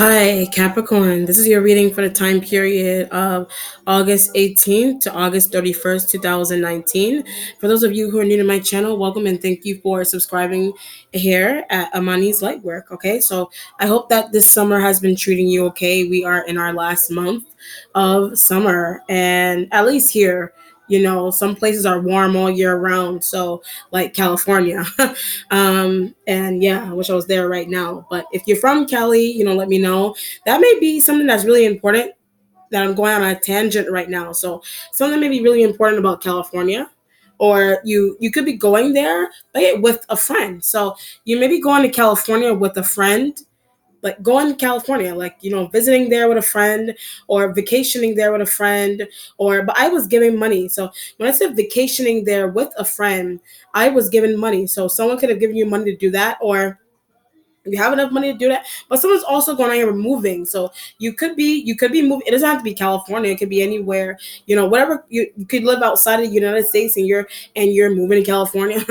Hi, Capricorn. This is your reading for the time period of August 18th to August 31st, 2019. For those of you who are new to my channel, welcome and thank you for subscribing here at Amani's Lightwork. Okay, so I hope that this summer has been treating you okay. We are in our last month of summer, and at least here, some places are warm all year round. So, like California. And yeah, I wish I was there right now. But if you're from Cali, let me know. That may be something that's really important that I'm going on a tangent right now. So something may be really important about California. Or you could be going there but with a friend. So you may be going to California with a friend, like going to California, like visiting there with a friend or vacationing there with a friend. But I was giving money. So when I said vacationing there with a friend, I was giving money. So someone could have given you money to do that, or you have enough money to do that. But someone's also going on here moving. So you could be moving. It doesn't have to be California. It could be anywhere. Whatever you could live outside of the United States and you're moving to California.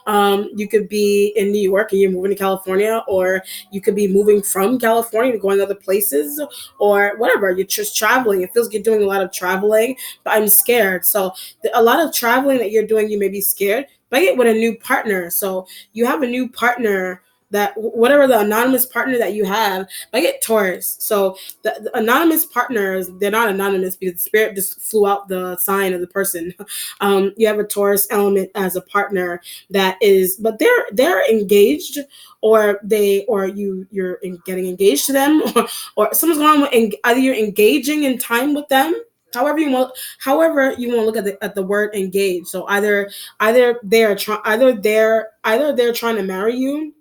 You could be in New York and you're moving to California, or you could be moving from California to going other places, or whatever. You're just traveling. It feels like you're doing a lot of traveling, but I'm scared. So a lot of traveling that you're doing, you may be scared. But I get with a new partner. So you have a new partner, that whatever the anonymous partner that you have, I get Taurus. So the anonymous partners, they're not anonymous because the spirit just flew out the sign of the person. You have a Taurus element as a partner that is, but they're engaged, or getting engaged to them, or something's going on with either you're engaging in time with them. However you want to look at the word engage. So either they're trying to marry you,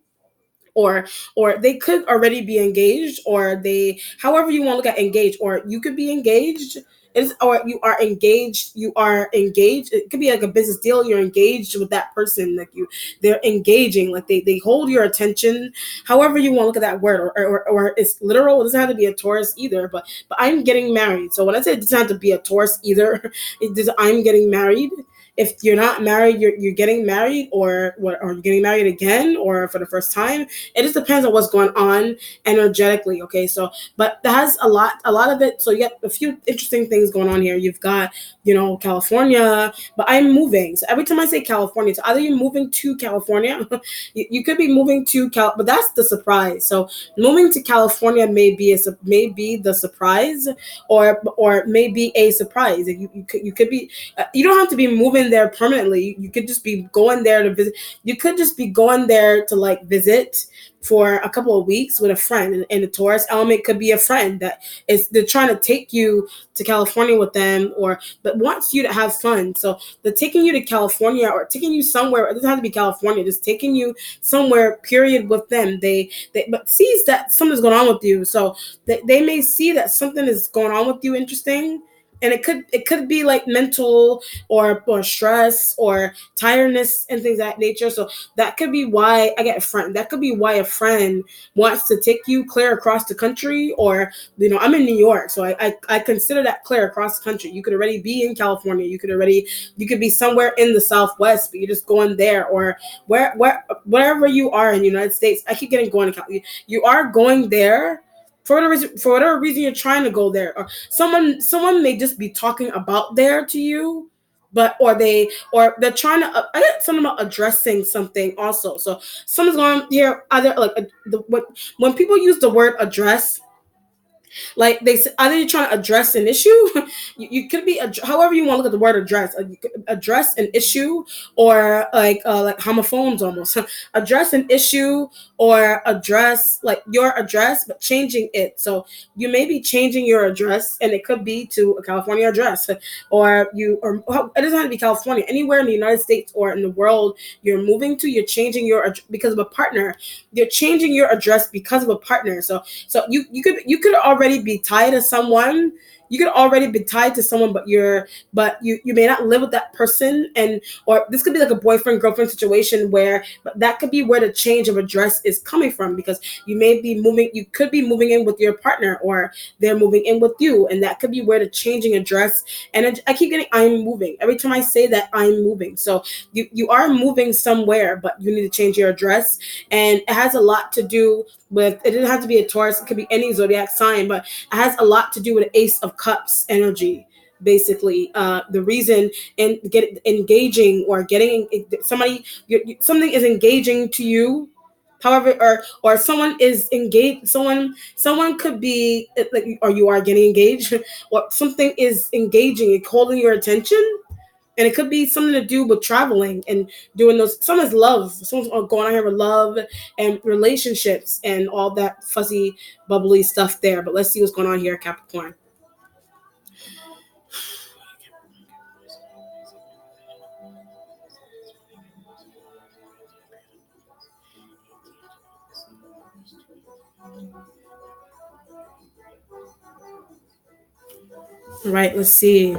or they could already be engaged, or they, however you want to look at engaged, or you could be engaged, or you are engaged. It could be like a business deal. You're engaged with that person, like they're engaging, like they hold your attention. However you want to look at that word, or it's literal. It doesn't have to be a Taurus either, but I'm getting married. So when I say it doesn't have to be a Taurus either, I'm getting married. If you're not married, you're getting married, or you're getting married again, or for the first time. It just depends on what's going on energetically. Okay, so but that has a lot of it. So you got a few interesting things going on here. You've got California, but I'm moving. So every time I say California, so either you're moving to California, you could be moving to Cal, but that's the surprise. So moving to California may be the surprise, or maybe a surprise. You could be, you don't have to be moving there permanently. You could just be going there to visit. You could just be going there to like visit for a couple of weeks with a friend. And the Taurus element could be a friend that is, they're trying to take you to California with them, or but wants you to have fun. So they're taking you to California, or taking you somewhere. It doesn't have to be California, just taking you somewhere period with them. They but sees that something's going on with you. So they may see that something is going on with you interesting. And it could be like mental, or stress, or tiredness, and things of that nature. So that could be why I get a friend. That could be why a friend wants to take you clear across the country. Or I'm in New York, so I consider that clear across the country. You could already be in California. You could be somewhere in the Southwest, but you're just going there, or wherever you are in the United States. I keep getting going to California. You are going there for whatever reason you're trying to go there, or someone may just be talking about there to you, but or they're trying to. I get something about addressing something also. So someone's going here either like when people use the word address, like they say, either you're trying to address an issue. You could be however you want to look at the word address. You could address an issue, or like homophones almost. Address an issue, or address like your address, but changing it. So you may be changing your address, and it could be to a California address, or it doesn't have to be California. Anywhere in the United States or in the world you're moving to, you're changing because of a partner. You're changing your address because of a partner. So you could already be tied to someone. you could already be tied to someone, but you may not live with that person, and or this could be like a boyfriend girlfriend situation where, but that could be where the change of address is coming from, because you could be moving in with your partner, or they're moving in with you, and that could be where the changing address. And I keep getting I'm moving every time I say that I'm moving. So you are moving somewhere, but you need to change your address, and it has a lot to do with, it doesn't have to be a Taurus, it could be any zodiac sign, but it has a lot to do with the Ace of Cups energy. Basically, the reason in get engaging or getting somebody, something is engaging to you. However, or someone is engaged. Someone could be like, or you are getting engaged, or something is engaging and holding your attention, and it could be something to do with traveling and doing those. Someone's love. Someone's going on here with love and relationships and all that fuzzy, bubbly stuff there. But let's see what's going on here, Capricorn. All right, let's see.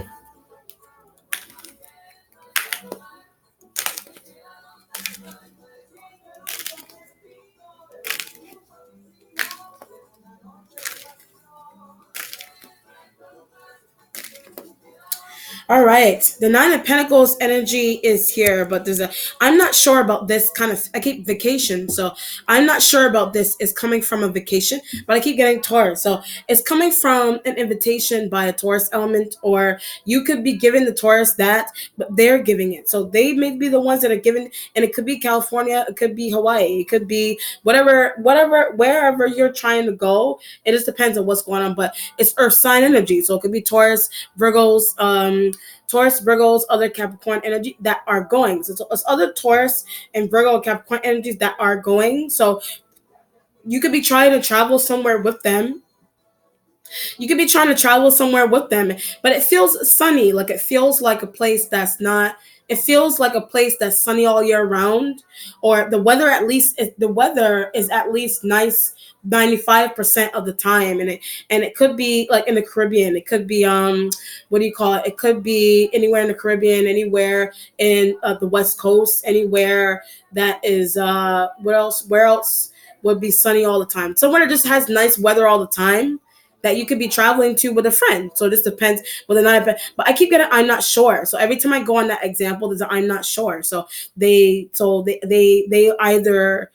All right. The Nine of Pentacles energy is here, but I'm not sure about this kind of, I keep vacation. So I'm not sure about this is coming from a vacation, but I keep getting Taurus. So it's coming from an invitation by a Taurus element, or you could be giving the Taurus that, but they're giving it. So they may be the ones that are giving, and it could be California, it could be Hawaii, it could be wherever you're trying to go. It just depends on what's going on, but it's Earth sign energy. So it could be Taurus, Virgos, Taurus, Virgos, other Capricorn energy that are going. So it's other Taurus and Virgo Capricorn energies that are going. So you could be trying to travel somewhere with them. You could be trying to travel somewhere with them, but it feels sunny. Like it feels like a place that's not. It feels like a place that's sunny all year round, or the weather at least. The weather is at least nice 95% of the time, and it could be like in the Caribbean. It could be what do you call it? It could be anywhere in the Caribbean, anywhere in the West Coast, anywhere that is what else? Where else would be sunny all the time? Somewhere that just has nice weather all the time, that you could be traveling to with a friend. So this depends whether or not, but I keep getting I'm not sure. So every time I go on that example, there's a I'm not sure. So they will either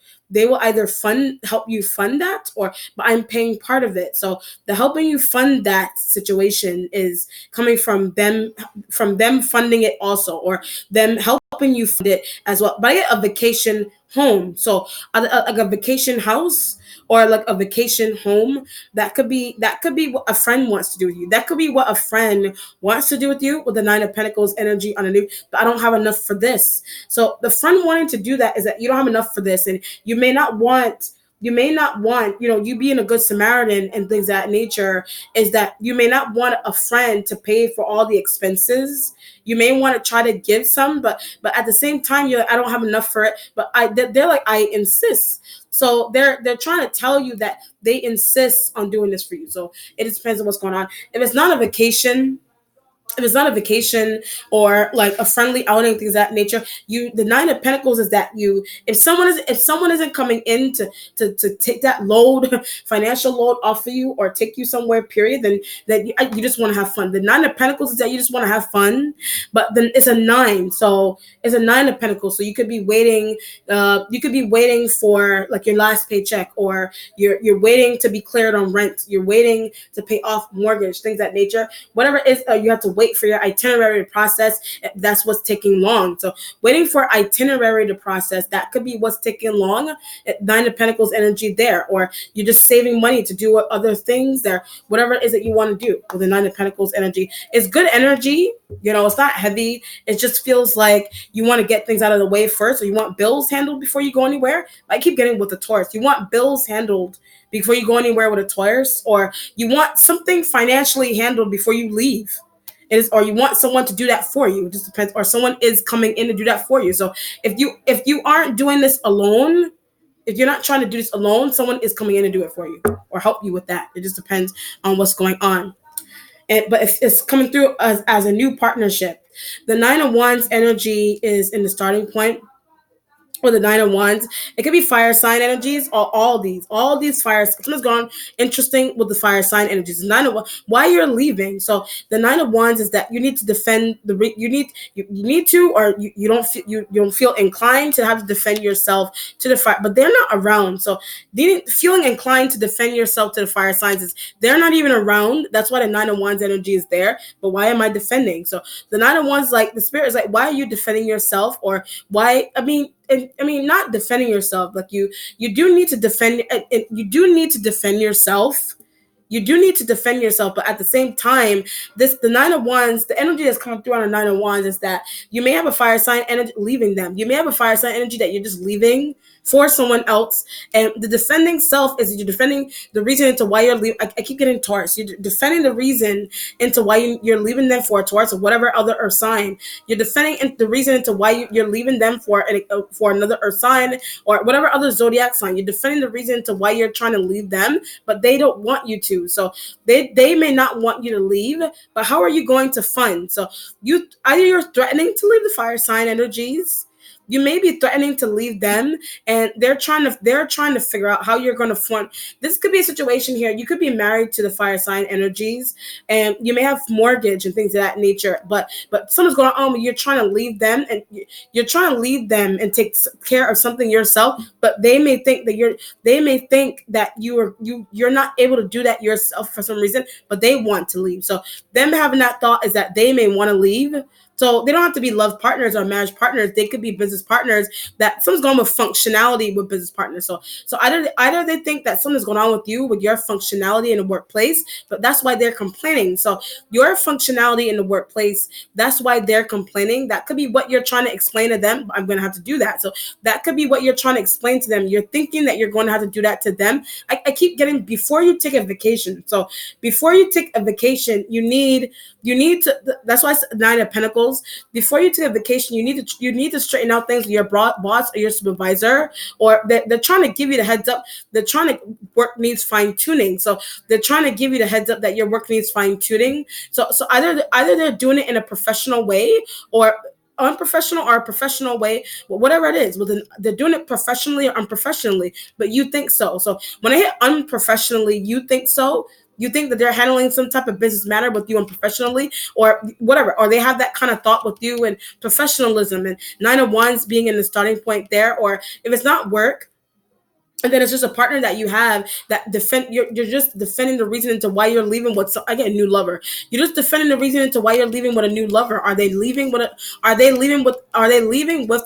help you fund that, or but I'm paying part of it. So the helping you fund that situation is coming from them funding it also, or them helping you fund it as well. But I get a vacation home. So like a vacation house, or like a vacation home, that could be what a friend wants to do with you. That could be what a friend wants to do with you, with the Nine of Pentacles energy underneath. But I don't have enough for this. So the friend wanting to do that is that you don't have enough for this, and you may not want, you being a good Samaritan and things of that nature, is that you may not want a friend to pay for all the expenses. You may want to try to give some, but at the same time, you're like, I don't have enough for it. But they're like, I insist. So they're trying to tell you that they insist on doing this for you. So it just depends on what's going on. If it's not a vacation or like a friendly outing, things of that nature, the Nine of Pentacles is that if someone isn't coming in to take that load, financial load off of you, or take you somewhere, period, then that you just want to have fun. The Nine of Pentacles is that you just want to have fun, but then it's a nine, so it's a Nine of Pentacles. So you could be waiting, for like your last paycheck, or you're waiting to be cleared on rent, you're waiting to pay off mortgage, things of that nature. Whatever it is, you have to wait for your itinerary to process. That's what's taking long. So waiting for itinerary to process, that could be what's taking long. Nine of Pentacles energy there, or you're just saving money to do other things there. Whatever it is that you want to do with the Nine of Pentacles energy, it's good energy. It's not heavy. It just feels like you want to get things out of the way first, or you want bills handled before you go anywhere. I keep getting with the Taurus. You want bills handled before you go anywhere with a Taurus, or you want something financially handled before you leave. Or you want someone to do that for you. It just depends. Or someone is coming in to do that for you. So if you aren't doing this alone, if you're not trying to do this alone, someone is coming in to do it for you or help you with that. It just depends on what's going on. but it's coming through as a new partnership. The Nine of Wands energy is in the starting point, or the Nine of Wands. It could be fire sign energies, or all these fires. Something's gone interesting with the fire sign energies. The Nine of why you're leaving. So the Nine of Wands is that you need to defend you need to, or you don't feel you don't feel inclined to have to defend yourself to the fire, but they're not around. So feeling inclined to defend yourself to the fire signs is they're not even around. That's why the Nine of Wands energy is there. But why am I defending? So the Nine of Wands, like the spirit is like, why are you defending yourself? Or why? I mean, not defending yourself. Like you do need to defend. You do need to defend yourself. You do need to defend yourself, but at the same time, the Nine of Wands, the energy that's coming through on the Nine of Wands is that you may have a fire sign energy leaving them. You may have a fire sign energy that you're just leaving for someone else. And the defending self is you're defending the reason into why you're leaving. I keep getting Taurus. You're defending the reason into why you're leaving them for a Taurus or whatever other earth sign. You're defending the reason into why you're leaving them for another earth sign or whatever other zodiac sign. You're defending the reason into why you're trying to leave them, but they don't want you to. So they may not want you to leave, but how are you going to fund? So you're threatening to leave the fire sign energies. You may be threatening to leave them, and they're trying to figure out how you're going to fund. This could be a situation here. You could be married to the fire sign energies, and you may have mortgage and things of that nature. But someone's going on. You're trying to leave them, and you're trying to leave them and take care of something yourself. But they may think that you're not able to do that yourself for some reason. But they want to leave. So them having that thought is that they may want to leave. So they don't have to be love partners or marriage partners. They could be business partners. That something's going with functionality with business partners. So either they think that something's going on with you with your functionality in the workplace, but that's why they're complaining. So your functionality in the workplace, that's why they're complaining. That could be what you're trying to explain to them. I'm going to have to do that. So that could be what you're trying to explain to them. You're thinking that you're going to have to do that to them. I keep getting before you take a vacation. So before you take a vacation, you need to. That's why it's Nine of Pentacles. Before you take a vacation, you need to straighten out things with your boss or your supervisor, or they're trying to give you the heads up. They're trying to work needs fine tuning. So they're trying to give you the heads up that your work needs fine tuning. So either they're doing it in a professional way or unprofessional or a professional way, whatever it is. They're doing it professionally or unprofessionally, but you think so. So when I hit unprofessionally, you think so. You think that they're handling some type of business matter with you unprofessionally or whatever, or they have that kind of thought with you and professionalism and Nine of Wands being in the starting point there. Or if it's not work, and then it's just a partner that you have that you're just defending the reason into why you're leaving with a new lover. You're just defending the reason into why you're leaving with a new lover. Are they leaving with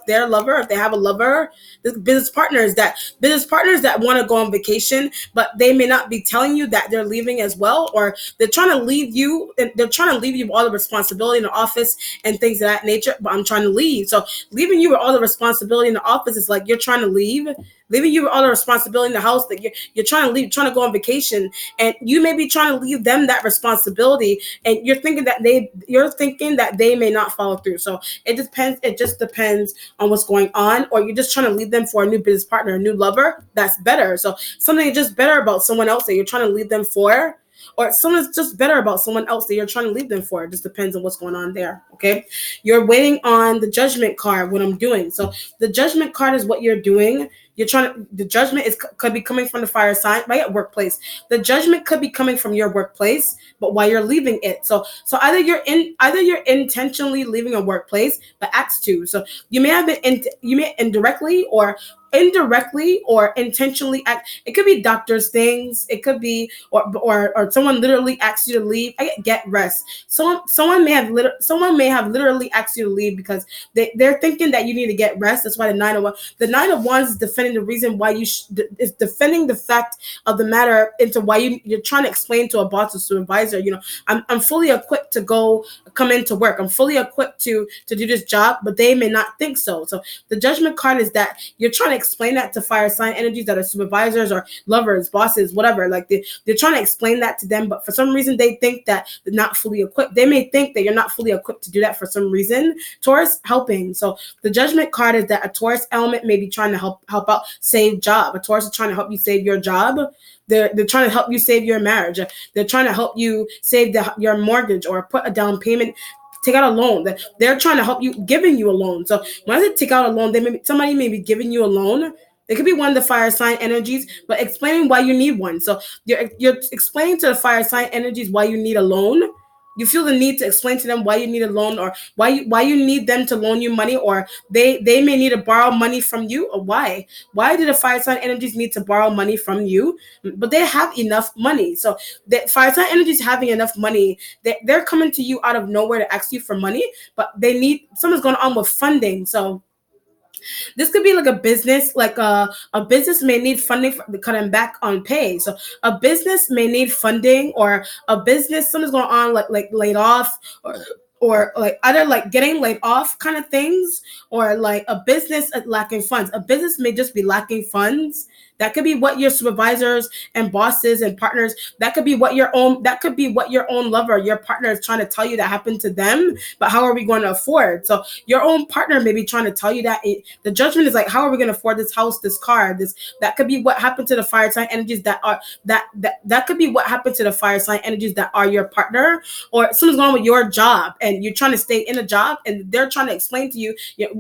their lover? If they have a lover, the business partners that want to go on vacation, but they may not be telling you that they're leaving as well, or they're trying to leave you and they're trying to leave you all the responsibility in the office and things of that nature. But I'm trying to leave. So leaving you with all the responsibility in the office is like you're trying to leave. Leaving you with all the responsibility in the house that you're trying to leave, trying to go on vacation, and you may be trying to leave them that responsibility, and you're thinking that they may not follow through. So it depends. It just depends on what's going on, or you're just trying to leave them for a new business partner, a new lover. That's better. So something just better about someone else that you're trying to leave them for. Or someone's just better about someone else that you're trying to leave them for. It just depends on what's going on there. Okay. You're waiting on the Judgment card, what I'm doing. So the Judgment card is what you're doing. The Judgment could be coming from the fire sign, right? At workplace. The Judgment could be coming from your workplace, but while you're leaving it. So either you're intentionally leaving a workplace, but acts to. So you may indirectly or intentionally act. It could be doctor's things. It could be or someone literally asks you to leave. Get rest. Someone may have literally asked you to leave because they're thinking that you need to get rest. That's why the Nine of Wands is defending the reason why is defending the fact of the matter into why you're trying to explain to a boss or supervisor. I'm fully equipped to come into work. I'm fully equipped to do this job, but they may not think so. So the Judgment card is that you're trying to explain that to fire sign energies that are supervisors or lovers, bosses, whatever. Like they're trying to explain that to them, but for some reason they think that they're not fully equipped. They may think that you're not fully equipped to do that for some reason. Taurus helping. So the judgment card is that a Taurus element may be trying to help out save job. A Taurus is trying to help you save your job. They're trying to help you save your marriage. They're trying to help you save your mortgage or put a down payment, take out a loan. They're trying to help you, giving you a loan. So when I say take out a loan, somebody may be giving you a loan. It could be one of the fire sign energies, but explaining why you need one. So you're explaining to the fire sign energies why you need a loan. You feel the need to explain to them why you need a loan, or why you need them to loan you money, or they may need to borrow money from you, or why do the fire sign energies need to borrow money from you? But they have enough money. So the fire sign energies having enough money, they're coming to you out of nowhere to ask you for money, but they need, something's going on with funding. So this could be like a business, like a business may need funding for cutting back on pay. So a business may need funding, or a business, something's going on, like laid off, or like either like getting laid off kind of things, or like a business lacking funds. A business may just be lacking funds. That could be what your supervisors and bosses and partners, that could be what your own lover, your partner is trying to tell you that happened to them, but how are we going to afford? So your own partner may be trying to tell you that the judgment is like, how are we going to afford this house, this car, this, that could be what happened to the fire sign energies that are, that could be what happened to the fire sign energies that are your partner, or something's going on with your job and you're trying to stay in a job and they're trying to explain to you,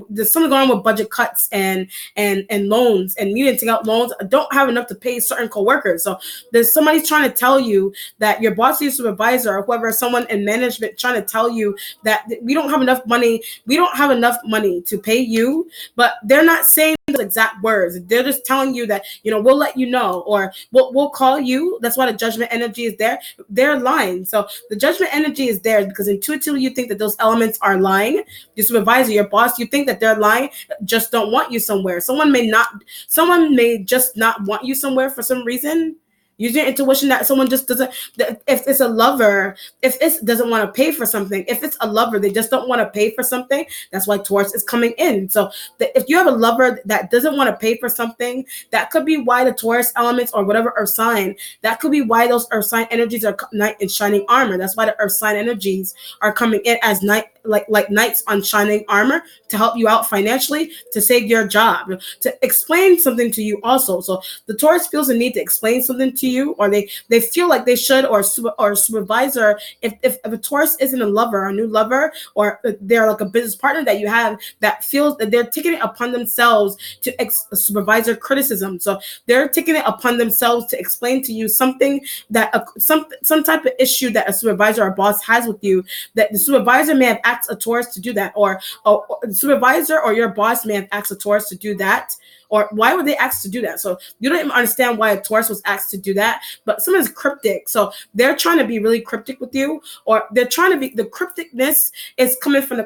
there's something going on with budget cuts and loans, and you didn't take out loans, don't have enough to pay certain coworkers. So there's somebody trying to tell you that your boss, your supervisor, or whoever, someone in management trying to tell you that we don't have enough money to pay you, but they're not saying the exact words. They're just telling you that, we'll let you know, or we'll call you. That's why the judgment energy is there. They're lying. So the judgment energy is there because intuitively you think that those elements are lying. Your supervisor, your boss, you think that they're lying, just don't want you somewhere. Someone may just not want you somewhere for some reason. Use your intuition that someone just doesn't, if it's a lover, if it doesn't want to pay for something, if it's a lover, they just don't want to pay for something. That's why Taurus is coming in. So if you have a lover that doesn't want to pay for something, that could be why the Taurus elements or whatever earth sign, that could be why those earth sign energies are knight in shining armor. That's why the earth sign energies are coming in as knight, like knights on shining armor, to help you out financially, to save your job, to explain something to you also. So the Taurus feels the need to explain something to you, or they feel like they should, or supervisor, if a Taurus isn't a lover, a new lover, or they're like a business partner that you have that feels that they're taking it upon themselves to supervisor criticism. So they're taking it upon themselves to explain to you something that some type of issue that a supervisor or boss has with you, that the supervisor may have asked a Taurus to do that, or the supervisor or your boss may have asked a Taurus to do that. Or why would they ask to do that? So you don't even understand why a Taurus was asked to do that, but someone's cryptic. So they're trying to be really cryptic with you, or they're trying to be, the crypticness is coming from the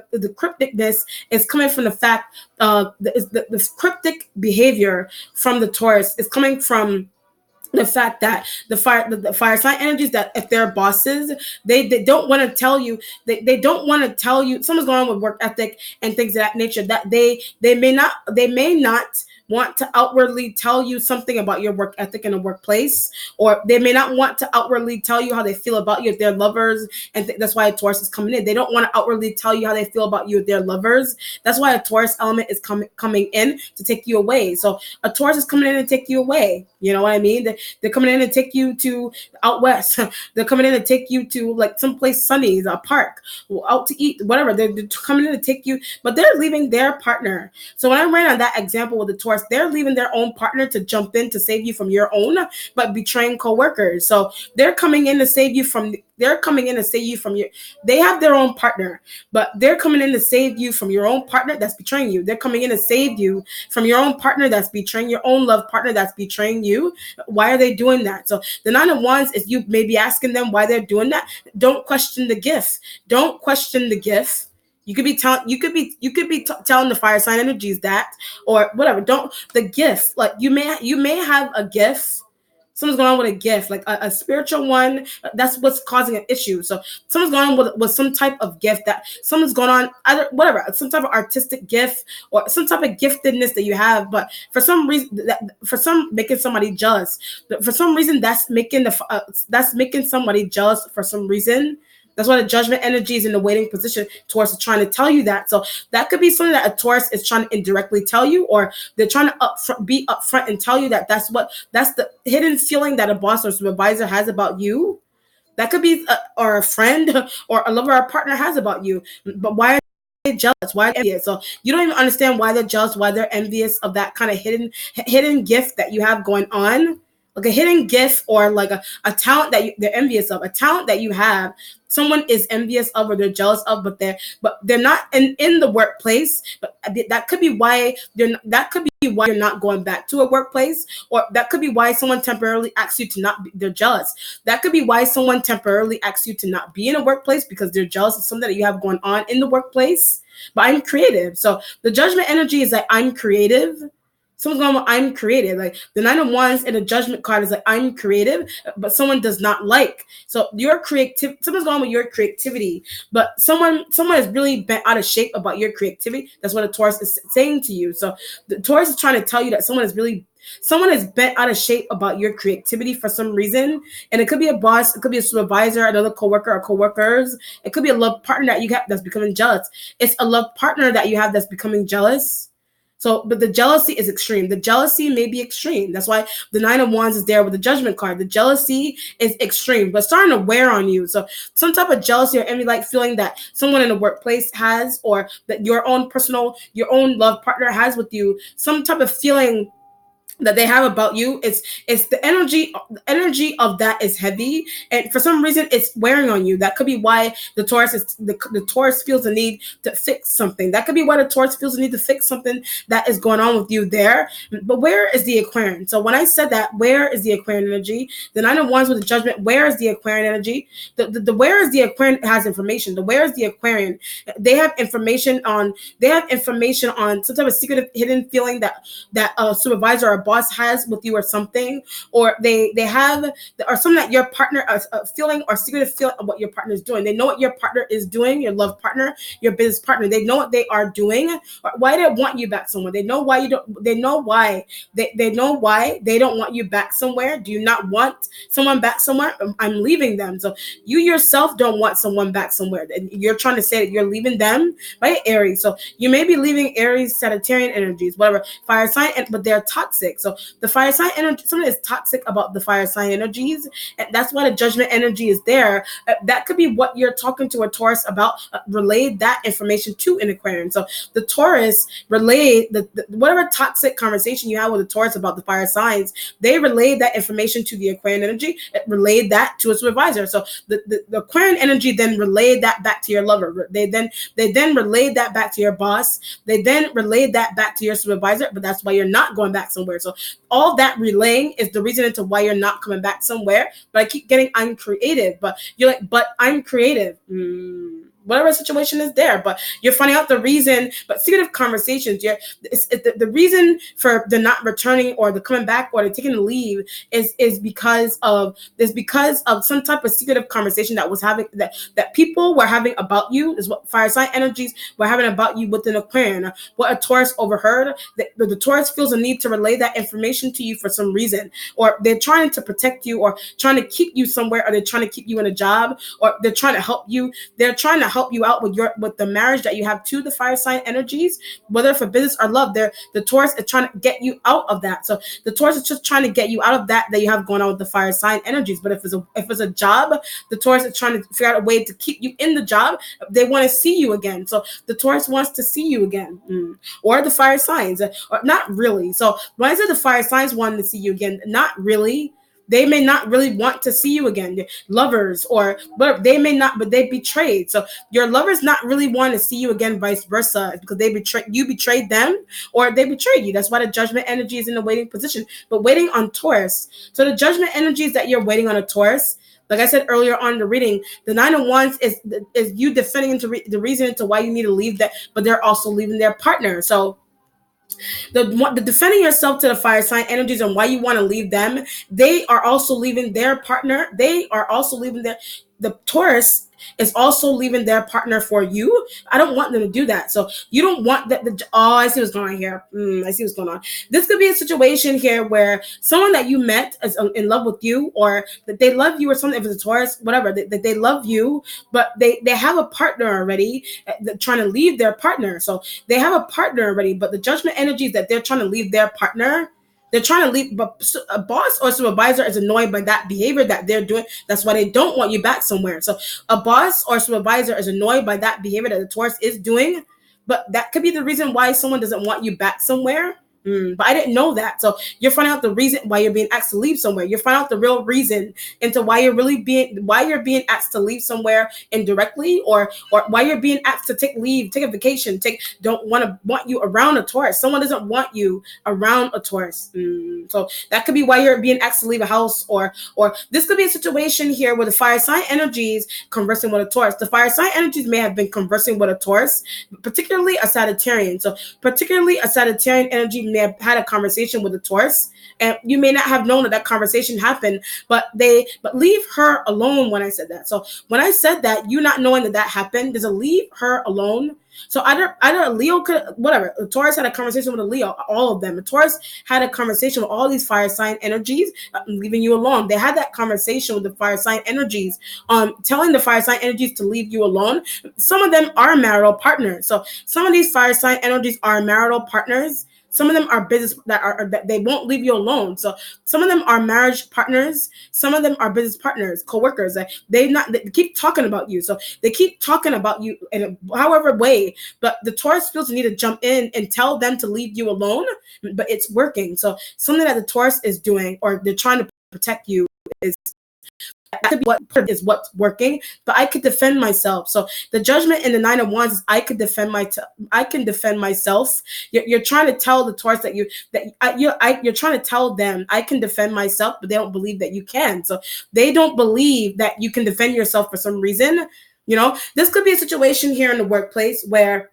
fact the cryptic behavior from the Taurus is coming from the fact that the fire sign energies, that if they're bosses, they don't want to tell you, they don't want to tell you someone's going on with work ethic and things of that nature, that they may not want to outwardly tell you something about your work ethic in a workplace, or they may not want to outwardly tell you how they feel about you if they're lovers, and that's why a Taurus is coming in. They don't want to outwardly tell you how they feel about you if they're lovers. That's why a Taurus element is coming in to take you away. So a Taurus is coming in to take you away. You know what I mean? They're coming in to take you to out west. They're coming in to take you to like someplace sunny, a park, out to eat, whatever. They're coming in to take you, but they're leaving their partner. So when I ran on that example with the Taurus, they're leaving their own partner to jump in to save you from your own, but betraying coworkers. So they're coming in to save you from your, they have their own partner, but they're coming in to save you from your own partner that's betraying you. They're coming in to save you from your own partner that's betraying, your own love partner that's betraying you. Why are they doing that? So the Nine of Wands, if you may be asking them why they're doing that, don't question the gift. Don't question the gift. You could be telling telling the fire sign energies that, or whatever. Don't, the gift, like you may have a gift. Someone's going on with a gift, like a spiritual one. That's what's causing an issue. So someone's going on with some type of gift, that someone's going on either whatever, some type of artistic gift or some type of giftedness that you have, but for some reason, for some making somebody jealous. For some reason, that's making somebody jealous for some reason. That's why the judgment energy is in the waiting position. Taurus is trying to tell you that. So that could be something that a Taurus is trying to indirectly tell you, or they're trying to be upfront and tell you that that's the hidden feeling that a boss or supervisor has about you. That could be or a friend or a lover or a partner has about you. But why are they jealous? Why are they envious? So you don't even understand why they're jealous, why they're envious of that kind of hidden gift that you have going on. Like a hidden gift, or like a talent that they're envious of, a talent that you have, someone is envious of or they're jealous of, but they're not in the workplace. But that could be why you're not going back to a workplace, or that could be why someone temporarily asks you to not be, they're jealous. That could be why someone temporarily asks you to not be in a workplace, because they're jealous of something that you have going on in the workplace. But I'm creative. So the judgment energy is like, I'm creative. Someone's going, I'm creative. Like the Nine of Wands in a judgment card is like, I'm creative, but someone does not like. So your creativity, someone's going with your creativity, but someone is really bent out of shape about your creativity. That's what a Taurus is saying to you. So the Taurus is trying to tell you that someone is bent out of shape about your creativity for some reason. And it could be a boss, it could be a supervisor, another coworker or coworkers. It could be a love partner that you have that's becoming jealous. It's a love partner that you have that's becoming jealous. So, but the jealousy is extreme. The jealousy may be extreme. That's why the Nine of Wands is there with the Judgment card. The jealousy is extreme, but starting to wear on you. So, some type of jealousy or envy-like feeling that someone in the workplace has, or that your own love partner has with you. Some type of feeling that they have about you. It's the energy of that is heavy, and for some reason it's wearing on you. That could be why the Taurus feels the need to fix something. That could be why the Taurus feels the need to fix something that is going on with you there. But where is the Aquarian? So when I said that, where is the Aquarian energy? The Nine of Wands with the Judgment, where is the Aquarian energy? The where is the Aquarian has information. The where is the Aquarian? They have information on some type of secretive hidden feeling that a supervisor or boss has with you, or something, or they have, or something that your partner feeling or secretive feeling of what your partner is doing. They know what your partner is doing, your love partner, your business partner. They know what they are doing, or why they want you back somewhere. They know why you don't. They know why they don't want you back somewhere. Do you not want someone back somewhere? I'm leaving them. So you yourself don't want someone back somewhere. You're trying to say that you're leaving them, right? Aries. So you may be leaving Aries, Sagittarian energies, whatever, fire sign, but they're toxic. So the fire sign energy, something is toxic about the fire sign energies, and that's why the Judgment energy is there. That could be what you're talking to a Taurus about. Relay that information to an Aquarian. So the Taurus relay the whatever toxic conversation you have with the Taurus about the fire signs. They relayed that information to the Aquarian energy. It relayed that to a supervisor. So the Aquarian energy then relayed that back to your lover. They then relayed that back to your boss. They then relayed that back to your supervisor. But that's why you're not going back somewhere. So all that relaying is the reason into why you're not coming back somewhere. But I keep getting, I'm creative. But you're like, but I'm creative. Whatever situation is there, but you're finding out the reason. But secretive conversations, the reason for the not returning or the coming back or the taking the leave is because of some type of secretive conversation that was having that people were having about you. Is what fire sign energies were having about you within Aquarian. What a Taurus overheard. The Taurus feels a need to relay that information to you for some reason, or they're trying to protect you, or trying to keep you somewhere, or they're trying to keep you in a job, or they're trying to help you. They're trying to help you out with the marriage that you have to the fire sign energies, whether for business or love. The Taurus is trying to get you out of that. So the Taurus is just trying to get you out of that you have going on with the fire sign energies. But if it's a job, the Taurus is trying to figure out a way to keep you in the job. They want to see you again. So the Taurus wants to see you again, or the fire signs, or not really. So when I said the fire signs wanted to see you again, not really. They may not really want to see you again. Lovers, or but they may not, but they betrayed. So your lovers not really want to see you again, vice versa, because you betrayed them, or they betrayed you. That's why the Judgment energy is in the waiting position, but waiting on Taurus. So the Judgment energy is that you're waiting on a Taurus. Like I said earlier on in the reading, the Nine of Wands is you defending the reason into why you need to leave that, but they're also leaving their partner. So The defending yourself to the fire sign energies and why you want to leave them, they are also leaving their partner. They are also leaving their the Taurus is also leaving their partner for you. I don't want them to do that. So you don't want that. Oh, I see what's going on here. I see what's going on. This could be a situation here where someone that you met is in love with you, or that they love you, or something. If it's a Taurus, whatever, that they love you, but they have a partner already, trying to leave their partner. So they have a partner already, but the judgment energy is that they're trying to leave their partner. They're trying to leave, but a boss or supervisor is annoyed by that behavior that they're doing. That's why they don't want you back somewhere. So a boss or supervisor is annoyed by that behavior that the Taurus is doing, but that could be the reason why someone doesn't want you back somewhere. But I didn't know that. So you're finding out the reason why you're being asked to leave somewhere. You're finding out the real reason into why you're being asked to leave somewhere indirectly, or why you're being asked to take leave, take a vacation, don't want you around a Taurus. Someone doesn't want you around a Taurus. So that could be why you're being asked to leave a house, or this could be a situation here where the fire sign energies conversing with a Taurus. The fire sign energies may have been conversing with a Taurus, particularly a Sagittarian. So particularly a Sagittarian energy may have had a conversation with a Taurus, and you may not have known that conversation happened, but leave her alone when I said that. So when I said that, you not knowing that happened, there's a leave her alone. So either a Leo could, whatever, a Taurus had a conversation with a Leo, all of them. A Taurus had a conversation with all these fire sign energies, leaving you alone. They had that conversation with the fire sign energies, telling the fire sign energies to leave you alone. Some of them are marital partners. So some of these fire sign energies are marital partners. Some of them are business that they won't leave you alone. So some of them are marriage partners. Some of them are business partners, co-workers. They keep talking about you. So they keep talking about you in however way. But the Taurus feels the need to jump in and tell them to leave you alone. But it's working. So something that the Taurus is doing, or they're trying to protect you, is that could be what is what's working, but I could defend myself. So the judgment in the Nine of Wands is I can defend myself. You're trying to tell the Taurus you're trying to tell them I can defend myself, but they don't believe that you can. So they don't believe that you can defend yourself for some reason. This could be a situation here in the workplace where,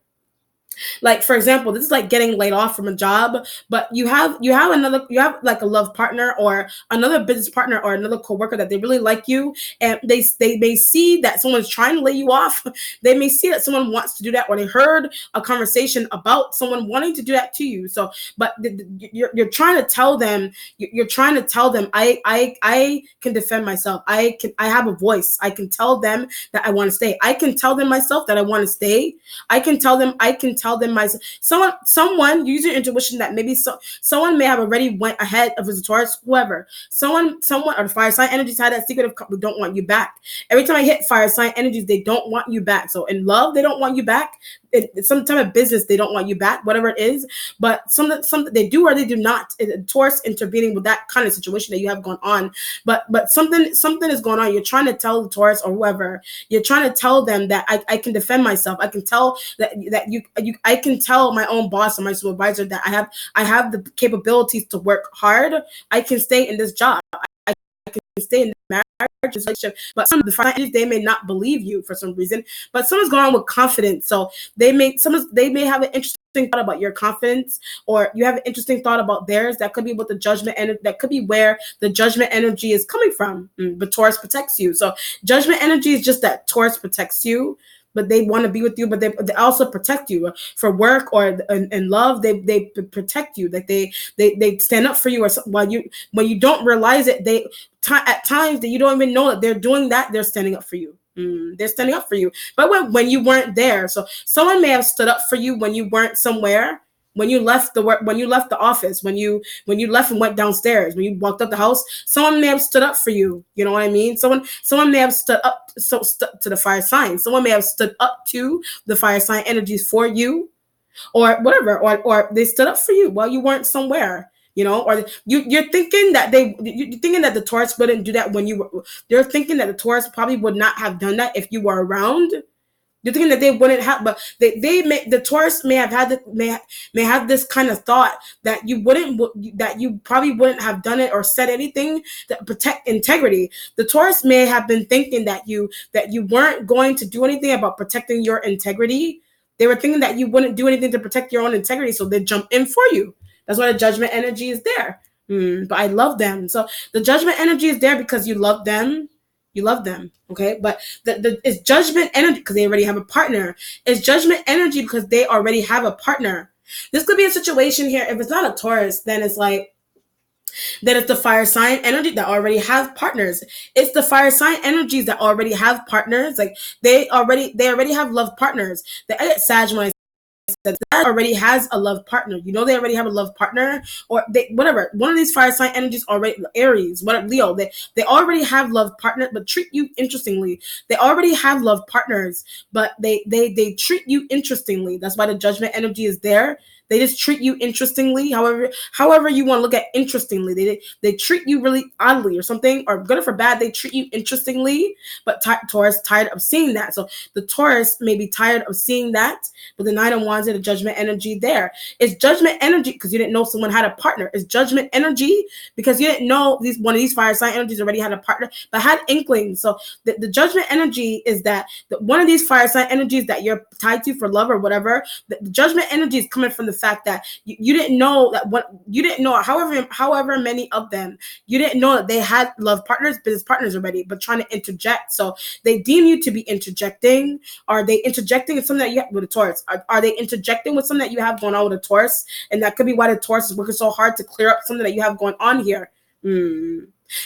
like, for example, this is like getting laid off from a job, but you have like a love partner or another business partner or another coworker that they really like you, and they may see that someone's trying to lay you off. They may see that someone wants to do that, or they heard a conversation about someone wanting to do that to you. So, but you're trying to tell them, I can defend myself. I have a voice. I can tell them that I want to stay. I can tell them myself that I want to stay. I can tell them myself. Someone use your intuition that maybe someone may have already went ahead of his Taurus, whoever. Someone or the fire sign energies had that secret of we don't want you back. Every time I hit fire sign energies, they don't want you back. So in love, they don't want you back. Some type of business, they don't want you back, whatever it is. But something they do or they do not. Taurus intervening with that kind of situation that you have going on. But something is going on. You're trying to tell the Taurus or whoever. You're trying to tell them that I can defend myself. I can tell that I can tell my own boss or my supervisor that I have the capabilities to work hard. I can stay in this job. I can stay in the marriage relationship. But some of the finances, they may not believe you for some reason. But someone's going on with confidence. So they may have an interesting thought about your confidence, or you have an interesting thought about theirs. That could be what the judgment and that could be where the judgment energy is coming from. But Taurus protects you. So judgment energy is just that Taurus protects you, but they want to be with you, but they also protect you for work or in love. They protect you, like they stand up for you, or when you don't realize it, at times that you don't even know that they're doing that, they're standing up for you. They're standing up for you, but when you weren't there. So someone may have stood up for you when you weren't somewhere. When you left the office, when you left and went downstairs, when you walked up the house, someone may have stood up for you. You know what I mean? Someone may have stood up to the fire sign. Someone may have stood up to the fire sign energies for you, or whatever, or they stood up for you while you weren't somewhere. Or you're thinking that the Taurus wouldn't do that when you were. They're thinking that the Taurus probably would not have done that if you were around. You're thinking that they wouldn't have, but the Taurus may have this kind of thought that you probably wouldn't have done it or said anything to protect integrity. The Taurus may have been thinking that you weren't going to do anything about protecting your integrity, They were thinking that you wouldn't do anything to protect your own integrity, so they jump in for you. That's why the judgment energy is there. But I love them. So the judgment energy is there because you love them. You love them, okay? But it's judgment energy because they already have a partner. It's judgment energy because they already have a partner. This could be a situation here. If it's not a Taurus, then it's like, then it's the fire sign energy that already have partners. It's the fire sign energies that already have partners. Like they already have love partners. I get Sag when I that already has a love partner. You know, they already have a love partner, or they whatever. One of these fire sign energies already, Aries, what Leo, they already have love partner, but treat you interestingly. They already have love partners, but they treat you interestingly. That's why the judgment energy is there. They just treat you interestingly. However you want to look at interestingly. They treat you really oddly or something, or good or for bad, they treat you interestingly. But Taurus tired of seeing that. So the Taurus may be tired of seeing that. But the Nine of Wands and the judgment energy there. It's judgment energy because you didn't know someone had a partner. It's judgment energy because you didn't know one of these fire sign energies already had a partner, but had inklings. So the judgment energy is that one of these fire sign energies that you're tied to for love or whatever, the judgment energy is coming from the fact that you didn't know that you didn't know however many of them, you didn't know that they had love partners, business partners already, but trying to interject. So they deem you to be interjecting. Are they interjecting in something that you have with a Taurus? Are they interjecting with something that you have going on with a Taurus? And that could be why the Taurus is working so hard to clear up something that you have going on here.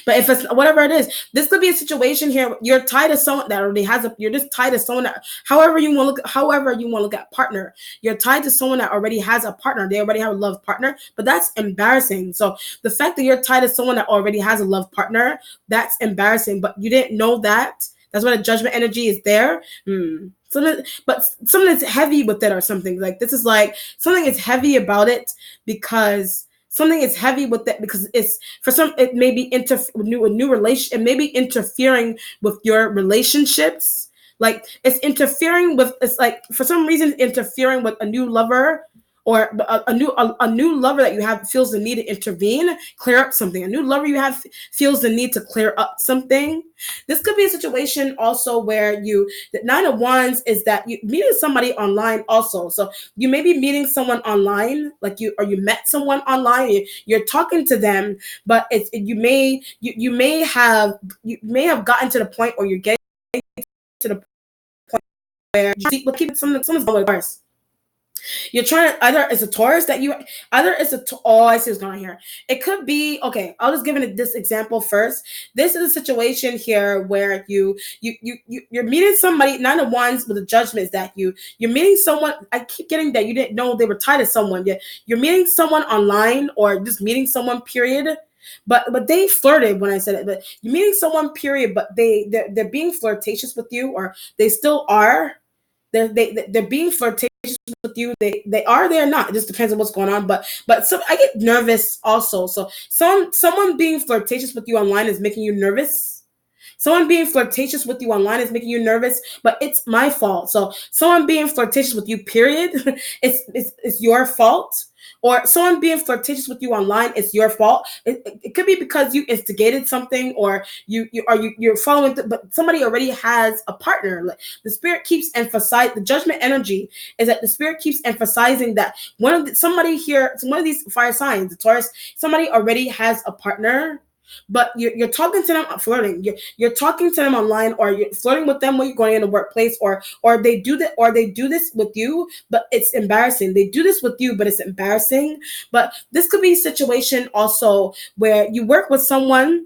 But if it's whatever it is, this could be a situation here. You're tied to someone that already has you're just tied to someone that, however you want to look at partner. You're tied to someone that already has a partner. They already have a love partner, but that's embarrassing. So the fact that you're tied to someone that already has a love partner, that's embarrassing. But you didn't know that. That's why the judgment energy is there. But something that's heavy with it or something. Like this is like something is heavy about it because something is heavy with that because it's for some, it may be new relation, it may be interfering with your relationships. Like it's interfering with, it's like for some reason interfering with a new lover, or a new lover that you have feels the need to intervene, clear up something. A new lover you have feels the need to clear up something. This could be a situation also where the Nine of Wands is that you meeting somebody online also. So you may be meeting someone online, like you met someone online. You're talking to them, but you may have gotten to the point, or you're getting to the point where you keep someone's going worse. You're trying to, either it's a Taurus that you, either it's oh, I see what's going on here. It could be, okay, I'll just give it this example first. This is a situation here where you're meeting somebody, Nine of Wands with a judgment is that you're meeting someone, I keep getting that you didn't know they were tied to someone. You're meeting someone online, or just meeting someone, period. But they flirted when I said it. But you're meeting someone, period, but they're being flirtatious with you, or they still are. They're being flirtatious with you. They're not. It just depends on what's going on. But some, I get nervous also. So someone being flirtatious with you online is making you nervous. Someone being flirtatious with you online is making you nervous, but it's my fault. So someone being flirtatious with you, period, it's your fault. Or someone being flirtatious with you online, it's your fault. It could be because you instigated something, or you're following, but somebody already has a partner. Like the spirit keeps emphasizing, the judgment energy is that the spirit keeps emphasizing that somebody here, one of these fire signs, the Taurus, somebody already has a partner. But you're talking to them, flirting. You're talking to them online, or you're flirting with them when you're going in the workplace, or they do that, or they do this with you, but it's embarrassing. They do this with you, but it's embarrassing. But this could be a situation also where you work with someone.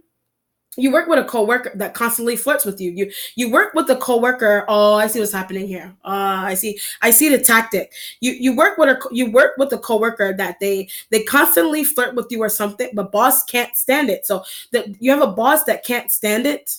You work with a coworker that constantly flirts with you. You work with a coworker. Oh, I see what's happening here. I see the tactic. You work with a coworker that they constantly flirt with you or something, but boss can't stand it. So you have a boss that can't stand it.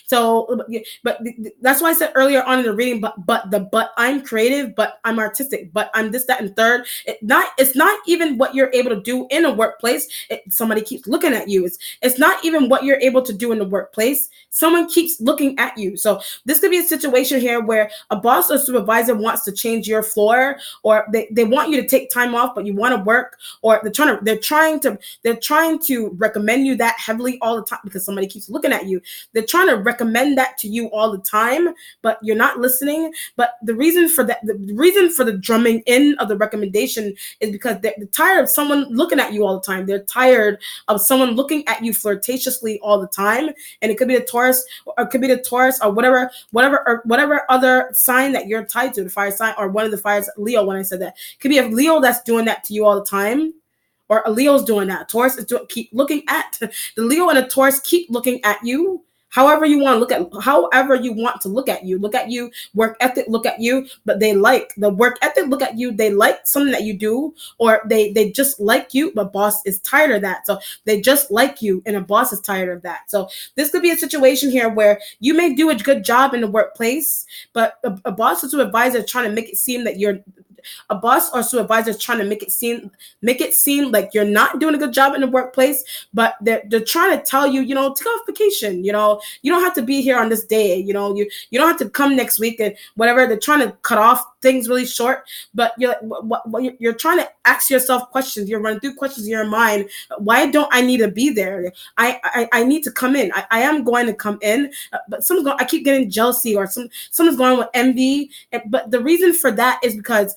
So, but that's why I said earlier on in the reading, but I'm creative, but I'm artistic, but I'm this, that, and third. It's not even what you're able to do in a workplace. Somebody keeps looking at you. It's not even what you're able to do in the workplace. Someone keeps looking at you. So this could be a situation here where a boss or supervisor wants to change your floor, or they want you to take time off, but you want to work, or they're trying to recommend you that heavily all the time because somebody keeps looking at you. They're trying trying to recommend that to you all the time, but you're not listening. But the reason for that, the reason for the drumming in of the recommendation is because they're tired of someone looking at you all the time. They're tired of someone looking at you flirtatiously all the time. And it could be the Taurus, or it could be the Taurus, or whatever other sign that you're tied to, the fire sign, or one of the fires, Leo. When I said that, it could be a Leo that's doing that to you all the time, or a Leo's doing that. Taurus is keep looking at the Leo, and the Taurus keep looking at you. However you want to look at, however you want to look at you, work ethic, look at you, but they like the work ethic, look at you, they like something that you do, or they just like you, but boss is tired of that. So they just like you, and a boss is tired of that. So this could be a situation here where you may do a good job in the workplace, but a boss or supervisor is trying to make it seem that you're a boss or supervisor is trying to make it seem like you're not doing a good job in the workplace, but they're trying to tell you, take off vacation, you don't have to be here on this day, you don't have to come next week and whatever. They're trying to cut off things really short, but you're trying to ask yourself questions. You're running through questions in your mind. Why don't I need to be there? I need to come in. I am going to come in, but I keep getting jealousy, or someone's going with envy. But the reason for that is because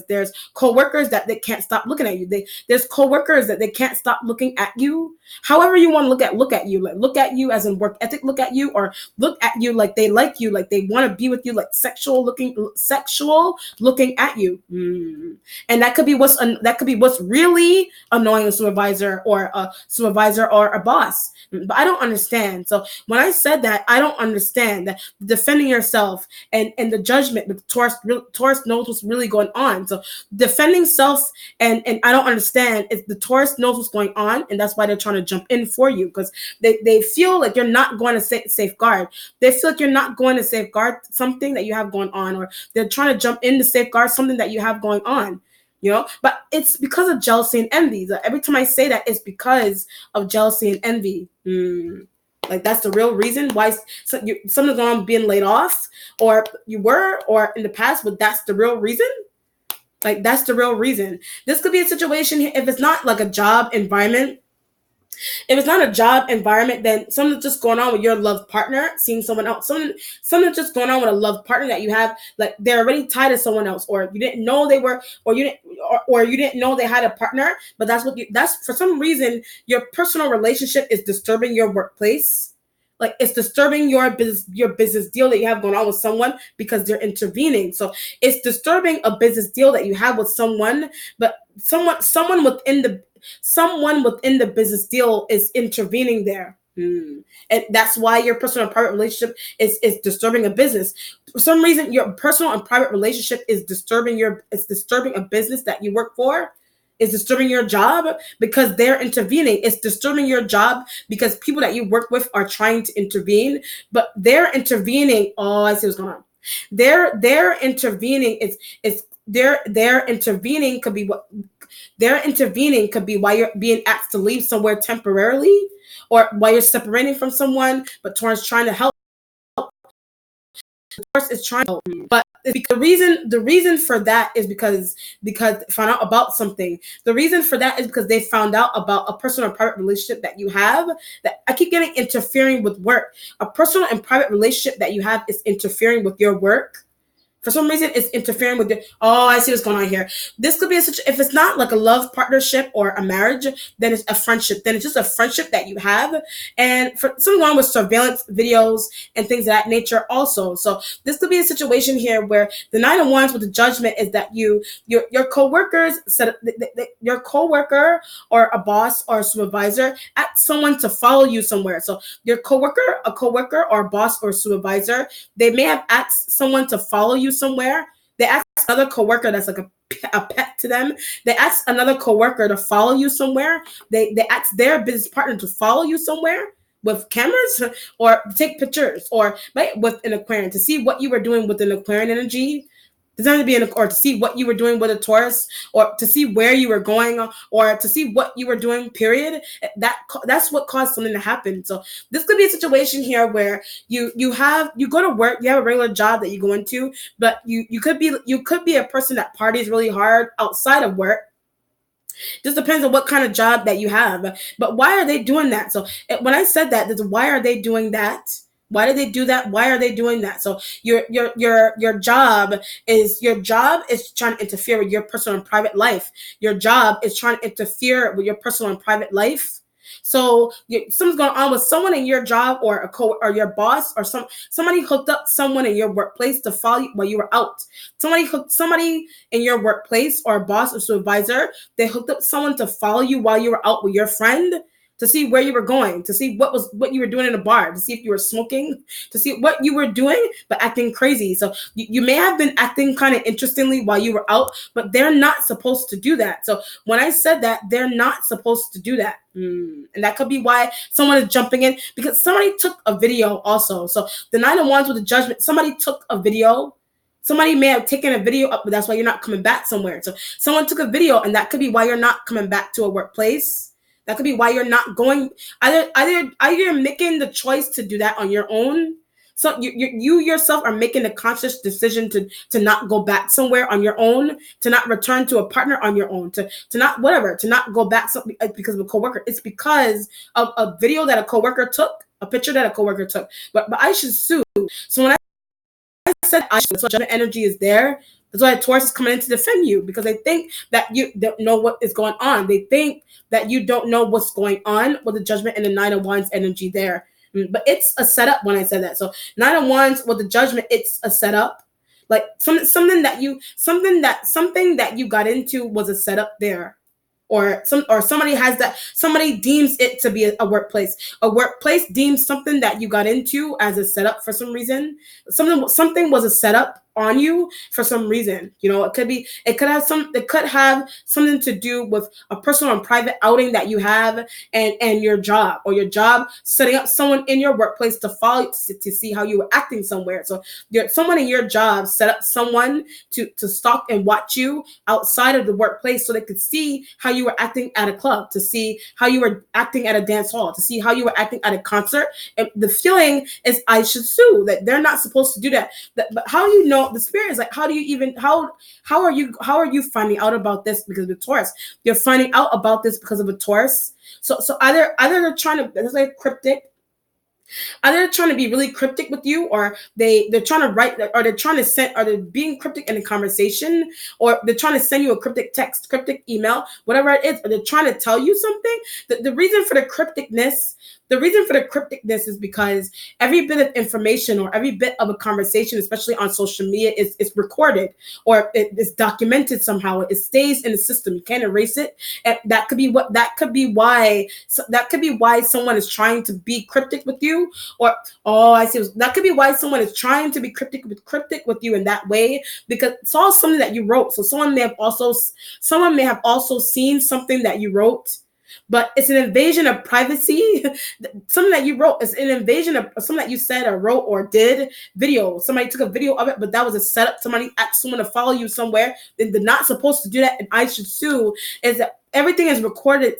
there's coworkers that they can't stop looking at you. There's coworkers that they can't stop looking at you. However you want to look at you, like look at you as in work ethic, look at you, or look at you like they like you, like they want to be with you, like sexual looking at you. And that could be what's really annoying a supervisor or a boss. But I don't understand. So when I said that, I don't understand that defending yourself and the judgment, the Taurus knows what's really going on. So defending self and I don't understand if the Taurus knows what's going on, and that's why they're trying to jump in for you, because they feel like you're not going to safeguard. They feel like you're not going to safeguard something that you have going on, or they're trying to jump in to safeguard something that you have going on. But it's because of jealousy and envy. So every time I say that, it's because of jealousy and envy. Like that's the real reason why someone's going on being laid off, or you were, or in the past, but that's the real reason. Like that's the real reason. This could be a situation if it's not like a job environment. If it's not a job environment, then something's just going on with your love partner, seeing someone else. Something's just going on with a love partner that you have, like they're already tied to someone else, or you didn't know they were, or you didn't know they had a partner. But that's for some reason your personal relationship is disturbing your workplace. Like it's disturbing your business deal that you have going on with someone because they're intervening. So it's disturbing a business deal that you have with someone, but someone within the business deal is intervening there. And that's why your personal and private relationship is disturbing a business. For some reason, your personal and private relationship is disturbing a business that you work for. It's disturbing your job because they're intervening. It's disturbing your job because people that you work with are trying to intervene, but they're intervening. Oh, I see what's going on. They're intervening. They're intervening could be what they're intervening could be why you're being asked to leave somewhere temporarily, or why you're separating from someone, but Taurus trying to help. Taurus is trying to help, but the reason for that is because they found out about something. The reason for that is because they found out about a personal and private relationship that you have. That I keep getting interfering with work. A personal and private relationship that you have is interfering with your work. For some reason, it's interfering with I see what's going on here. This could be if it's not like a love partnership or a marriage, then it's a friendship. Then it's just a friendship that you have. And for someone with surveillance videos and things of that nature also. So this could be a situation here where the 9 of Wands with the Judgment is that your coworkers your coworker or a boss or a supervisor ask someone to follow you somewhere. So your a coworker or a boss or supervisor, they may have asked someone to follow you somewhere. They ask another coworker that's like a pet to them. They ask another coworker to follow you somewhere. They ask their business partner to follow you somewhere with cameras or take pictures, or with an Aquarian to see what you were doing with an Aquarian energy. Doesn't have to be or to see what you were doing with a Taurus, or to see where you were going, or to see what you were doing, period. That's what caused something to happen. So this could be a situation here where you go to work, you have a regular job that you go into, but you could be a person that parties really hard outside of work. Just depends on what kind of job that you have. But why are they doing that? So when I said that, why are they doing that? Why did they do that? Why are they doing that? So your job is trying to interfere with your personal and private life. Your job is trying to interfere with your personal and private life. So something's going on with someone in your job, or or your boss, or somebody hooked up someone in your workplace to follow you while you were out. Somebody in your workplace, or a boss or supervisor, they hooked up someone to follow you while you were out with your friend, to see where you were going, to see what you were doing in a bar, to see if you were smoking, to see what you were doing, but acting crazy. So you may have been acting kind of interestingly while you were out, but they're not supposed to do that. So when I said that, they're not supposed to do that. And that could be why someone is jumping in, because somebody took a video also. So the Nine of Wands with the Judgment, somebody took a video. Somebody may have taken a video up, but that's why you're not coming back somewhere. So someone took a video, and that could be why you're not coming back to a workplace. That could be why you're not going. Either making the choice to do that on your own. So you yourself are making a conscious decision to not go back somewhere on your own, to not return to a partner on your own, to not whatever, to not go back because of a coworker. It's because of a video that a coworker took, a picture that a coworker took. But I should sue. So when I said I should, so judgment energy is there. That's why Taurus is coming in to defend you, because they think that you don't know what is going on. They think that you don't know what's going on with the Judgment and the Nine of Wands energy there. But it's a setup when I said that. So Nine of Wands with the Judgment, it's a setup. Like something that you got into was a setup there. Or somebody deems it to be a workplace. A workplace deems something that you got into as a setup for some reason. Something was a setup on you for some reason. It could have something to do with a personal and private outing that you have, and your job, or your job setting up someone in your workplace to follow to see how you were acting somewhere. So someone in your job set up someone to stalk and watch you outside of the workplace, so they could see how you were acting at a club, to see how you were acting at a dance hall, to see how you were acting at a concert. And the feeling is, I should sue, that they're not supposed to do that. But how do you know? The spirit is like, how are you finding out about this because of a Taurus? You're finding out about this because of a Taurus. So either they're trying to, it's like cryptic. Either they're trying to be really cryptic with you, or they're trying to write, or they're trying to send, or they're being cryptic in a conversation, or they're trying to send you a cryptic text, cryptic email, whatever it is, or they're trying to tell you something. The reason for the crypticness is because every bit of information, or every bit of a conversation, especially on social media, is recorded, or it is documented somehow. It stays in the system. You can't erase it. And that could be why someone is trying to be cryptic with you. Or I see, that could be why someone is trying to be cryptic with you in that way, because it's all something that you wrote. So someone may have also seen something that you wrote, but it's an invasion of privacy. Something that you wrote is an invasion of something that you said or wrote or did. Video. Somebody took a video of it, but that was a setup. Somebody asked someone to follow you somewhere. They're not supposed to do that, and I should sue. Is that everything is recorded?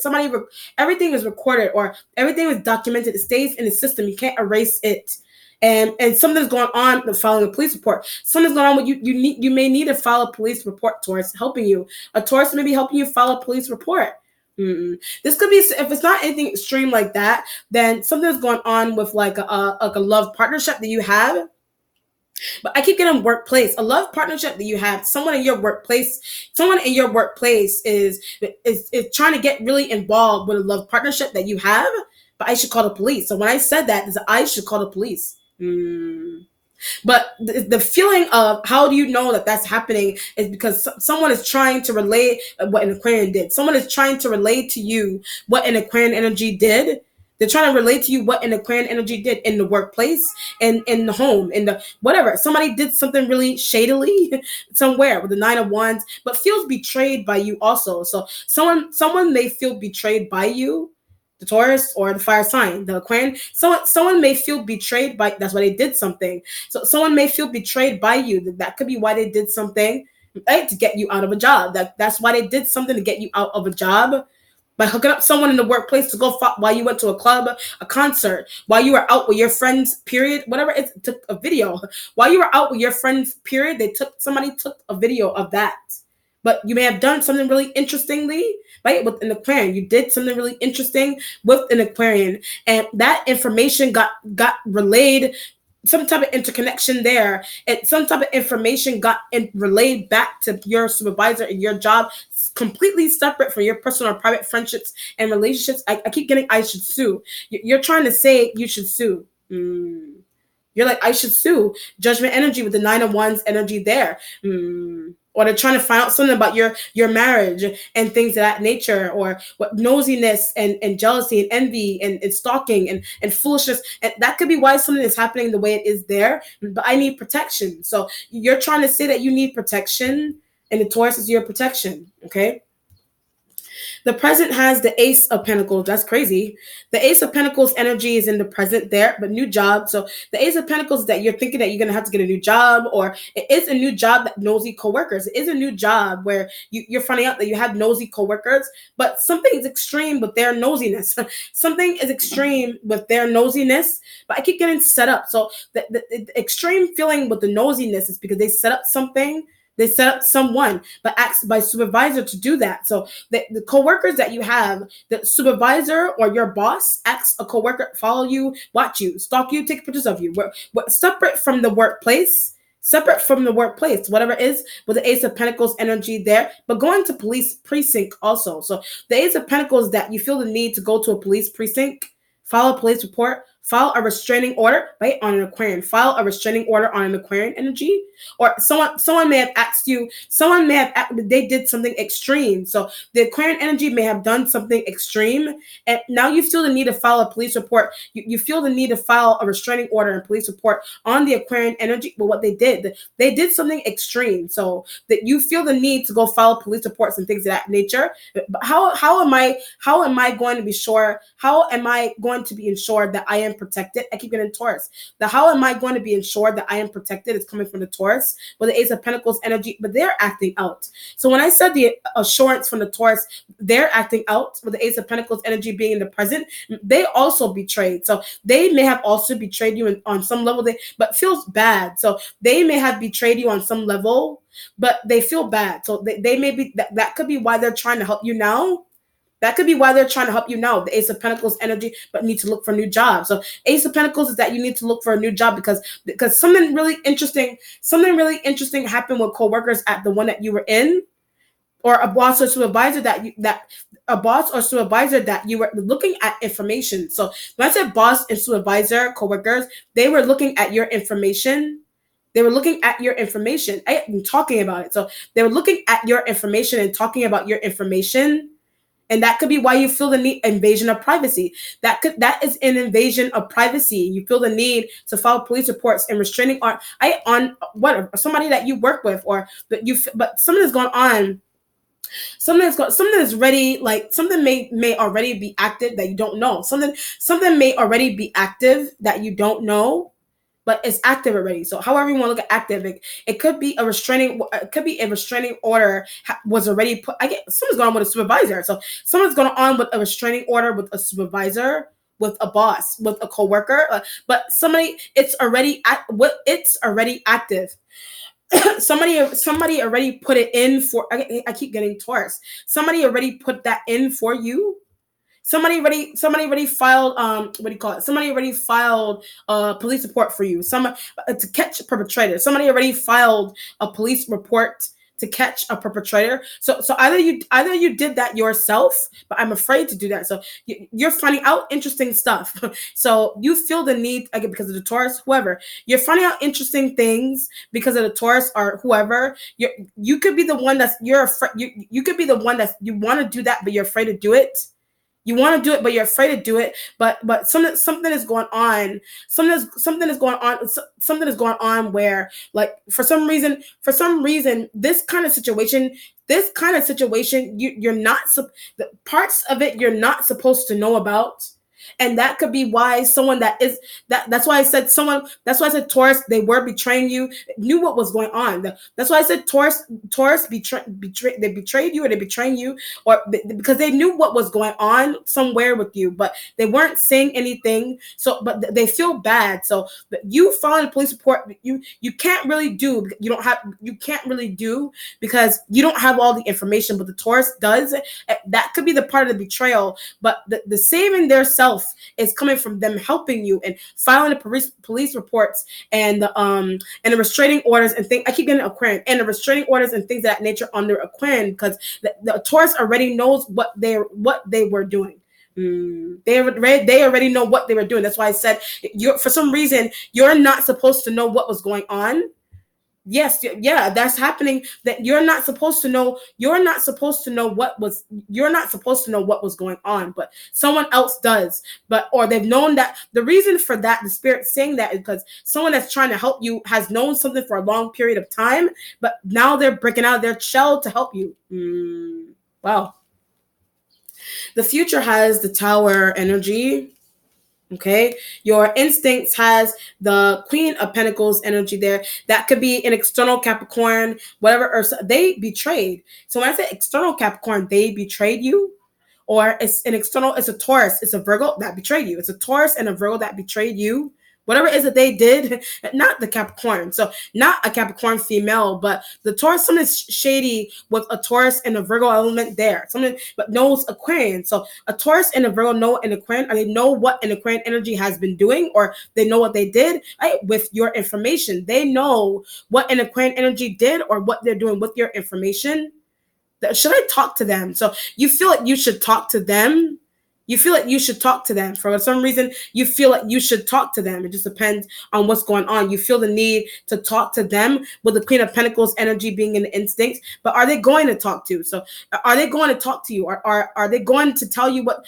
Everything is recorded, or everything is documented. It stays in the system. You can't erase it. And something's going on with filing a police report. Something's going on with you. You may need to file a police report. Taurus helping you. A Taurus may be helping you file a police report. This could be, if it's not anything extreme like that, then something's going on with like a love partnership that you have. But I keep getting workplace, a love partnership that you have. Someone in your workplace is trying to get really involved with a love partnership that you have. But I should call the police. So when I said that, I should call the police. But the feeling of how do you know that that's happening is because someone is trying to relay what an Aquarian did. Someone is trying to relay to you what an Aquarian energy did. They're trying to relate to you what an Aquarian energy did in the workplace, and in the home, in the whatever. Somebody did something really shadily somewhere with the Nine of Wands, but feels betrayed by you also. So someone may feel betrayed by you, the Taurus or the fire sign, the Aquarian. Someone may feel betrayed by, that's why they did something. So someone may feel betrayed by you. That could be why they did something, right, to get you out of a job. That's why they did something to get you out of a job. By hooking up someone in the workplace to go while you went to a club, a concert, while you were out with your friends, period, whatever, it took a video. While you were out with your friends, period, somebody took a video of that. but you may have done something really interestingly, right? With an Aquarian, you did something really interesting with an Aquarian, and that information got relayed, some type of interconnection there, and some type of information got relayed back to your supervisor and your job, completely separate from your personal or private friendships and relationships. I keep getting I should sue. You're trying to say you should sue. You're like, I should sue. Judgment energy with the 9 of Wands energy there. Or they're trying to find out something about your marriage and things of that nature, or what nosiness and jealousy and envy and stalking and foolishness. And that could be why something is happening the way it is there. But I need protection. So you're trying to say that you need protection, and the Taurus is your protection. Okay. The present has the Ace of Pentacles. That's crazy. The Ace of Pentacles energy is in the present there, but new job. So the Ace of Pentacles is that you're thinking that you're going to have to get a new job, or it is a new job that nosy coworkers. It is a new job where you're finding out that you have nosy coworkers, but something is extreme with their nosiness. Something is extreme with their nosiness, but I keep getting set up. So the extreme feeling with the nosiness is because they set up something. They set up someone, but asked by supervisor to do that. So the coworkers that you have, the supervisor or your boss asks a coworker, follow you, watch you, stalk you, take pictures of you. We're separate from the workplace. Separate from the workplace, whatever it is, with the Ace of Pentacles energy there, but going to police precinct also. So the Ace of Pentacles that you feel the need to go to a police precinct, file a police report, file a restraining order, right, on an Aquarian. File a restraining order on an Aquarian energy. Or someone may have asked you, they did something extreme. So the Aquarian energy may have done something extreme, and now you feel the need to file a police report. You feel the need to file a restraining order and police report on the Aquarian energy. But what they did something extreme. So that you feel the need to go file police reports and things of that nature. But how am I going to be sure? How am I going to be ensured that I am protected? I keep getting Taurus. The how am I going to be ensured that I am protected is coming from the Taurus with the Ace of Pentacles energy, but they're acting out. So when I said the assurance from the Taurus, they're acting out with the Ace of Pentacles energy being in the present. They also betrayed. So they may have also betrayed you on some level, but feels bad. So they may have betrayed you on some level, but they feel bad. So they may be, that could be why they're trying to help you now. That could be why they're trying to help you now. The Ace of Pentacles energy, but need to look for a new job. So Ace of Pentacles is that you need to look for a new job because something really interesting happened with coworkers at the one that you were in, or a boss or supervisor that you were looking at information. So when I said boss and supervisor, coworkers, they were looking at your information. They were looking at your information. I am talking about it. So they were looking at your information and talking about your information. And that could be why you feel the need, invasion of privacy. That is an invasion of privacy. You feel the need to file police reports and restraining on somebody that you work with, or but something is going on. Something is ready, like something may already be active that you don't know. Something may already be active that you don't know, but it's active already. So however you want to look at active, it could be a restraining order was already put. Something's going on with a supervisor. So someone's going on with a restraining order with a supervisor, with a boss, with a coworker, but it's already active. somebody already put it in for. I keep getting Taurus. Somebody already put that in for you. Somebody already filed what do you call it? Somebody already filed a police report for you. To catch a perpetrator. Somebody already filed a police report to catch a perpetrator. So either you did that yourself, but I'm afraid to do that. So you're finding out interesting stuff. So you feel the need, again, because of the Taurus, whoever. You're finding out interesting things because of the Taurus or whoever. You could be the one that's you're afraid. You could be the one that you want to do that, but you're afraid to do it. You want to do it, but you're afraid to do it. But something is going on. Something is going on. Something is going on where, like, for some reason, this kind of situation, you're not the parts of it you're not supposed to know about. And that could be why someone that is that's why I said someone, that's why I said Taurus, they were betraying you, knew what was going on. That's why I said Taurus they betrayed you, or they betraying you, or because they knew what was going on somewhere with you, but they weren't saying anything. So but they feel bad. So you filing a police report, you can't really do, you can't really do, because you don't have all the information, but the Taurus does. That could be the part of the betrayal, but the saving their self is coming from them helping you and filing the police reports, and the restraining orders and things. I keep getting Aquarian, and the restraining orders and things of that nature under Aquarian, because the Taurus already knows what they were doing. They already know what they were doing. That's why I said, for some reason you're not supposed to know what was going on. Yes, yeah, that's happening. That you're not supposed to know. You're not supposed to know what was. You're not supposed to know what was going on, but someone else does. But or they've known that. The reason for that, the spirit saying that, is because someone that's trying to help you has known something for a long period of time, but now they're breaking out of their shell to help you. Wow. The future has the Tower energy. Okay, your instincts has the Queen of Pentacles energy there. That could be an external Capricorn, whatever, or they betrayed. So when I say external Capricorn, they betrayed you, or it's an external, it's a Taurus, it's a Virgo that betrayed you. It's a Taurus and a Virgo that betrayed you. Whatever it is that they did, not the Capricorn. So not a Capricorn female, but the Taurus, something shady with a Taurus and a Virgo element there. Something, but knows Aquarian. So a Taurus and a Virgo know an Aquarian, or they know what an Aquarian energy has been doing, or they know what they did, right? With your information. They know what an Aquarian energy did, or what they're doing with your information. Should I talk to them? So you feel like you should talk to them. You feel like you should talk to them. For some reason, you feel like you should talk to them. It just depends on what's going on. You feel the need to talk to them, with the Queen of Pentacles energy being an instinct. But are they going to talk to you? So are they going to talk to you? Or are they going to tell you what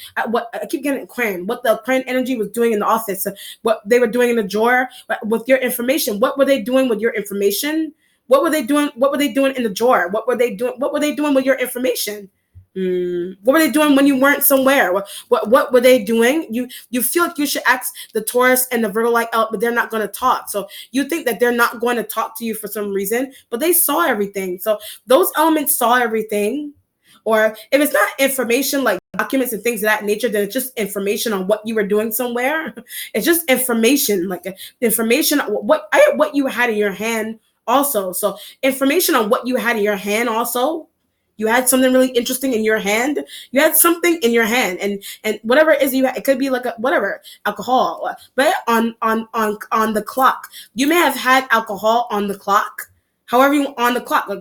I keep getting Aquarian, what the Aquarian energy was doing in the office, what they were doing in the drawer with your information? What were they doing with your information? What were they doing? What were they doing in the drawer? What were they doing? What were they doing with your information? What were they doing when you weren't somewhere? What were they doing? You feel like you should ask the Taurus and the Virgo like out, but they're not going to talk. So you think that they're not going to talk to you for some reason, but they saw everything. So those elements saw everything. Or if it's not information like documents and things of that nature, then it's just information on what you were doing somewhere. It's just information, like information what you had in your hand also. So information on what you had in your hand also. You had something really interesting in your hand. You had something in your hand, and whatever it is you had, it could be like whatever alcohol, but on the clock. You may have had alcohol on the clock. However, you on the clock, like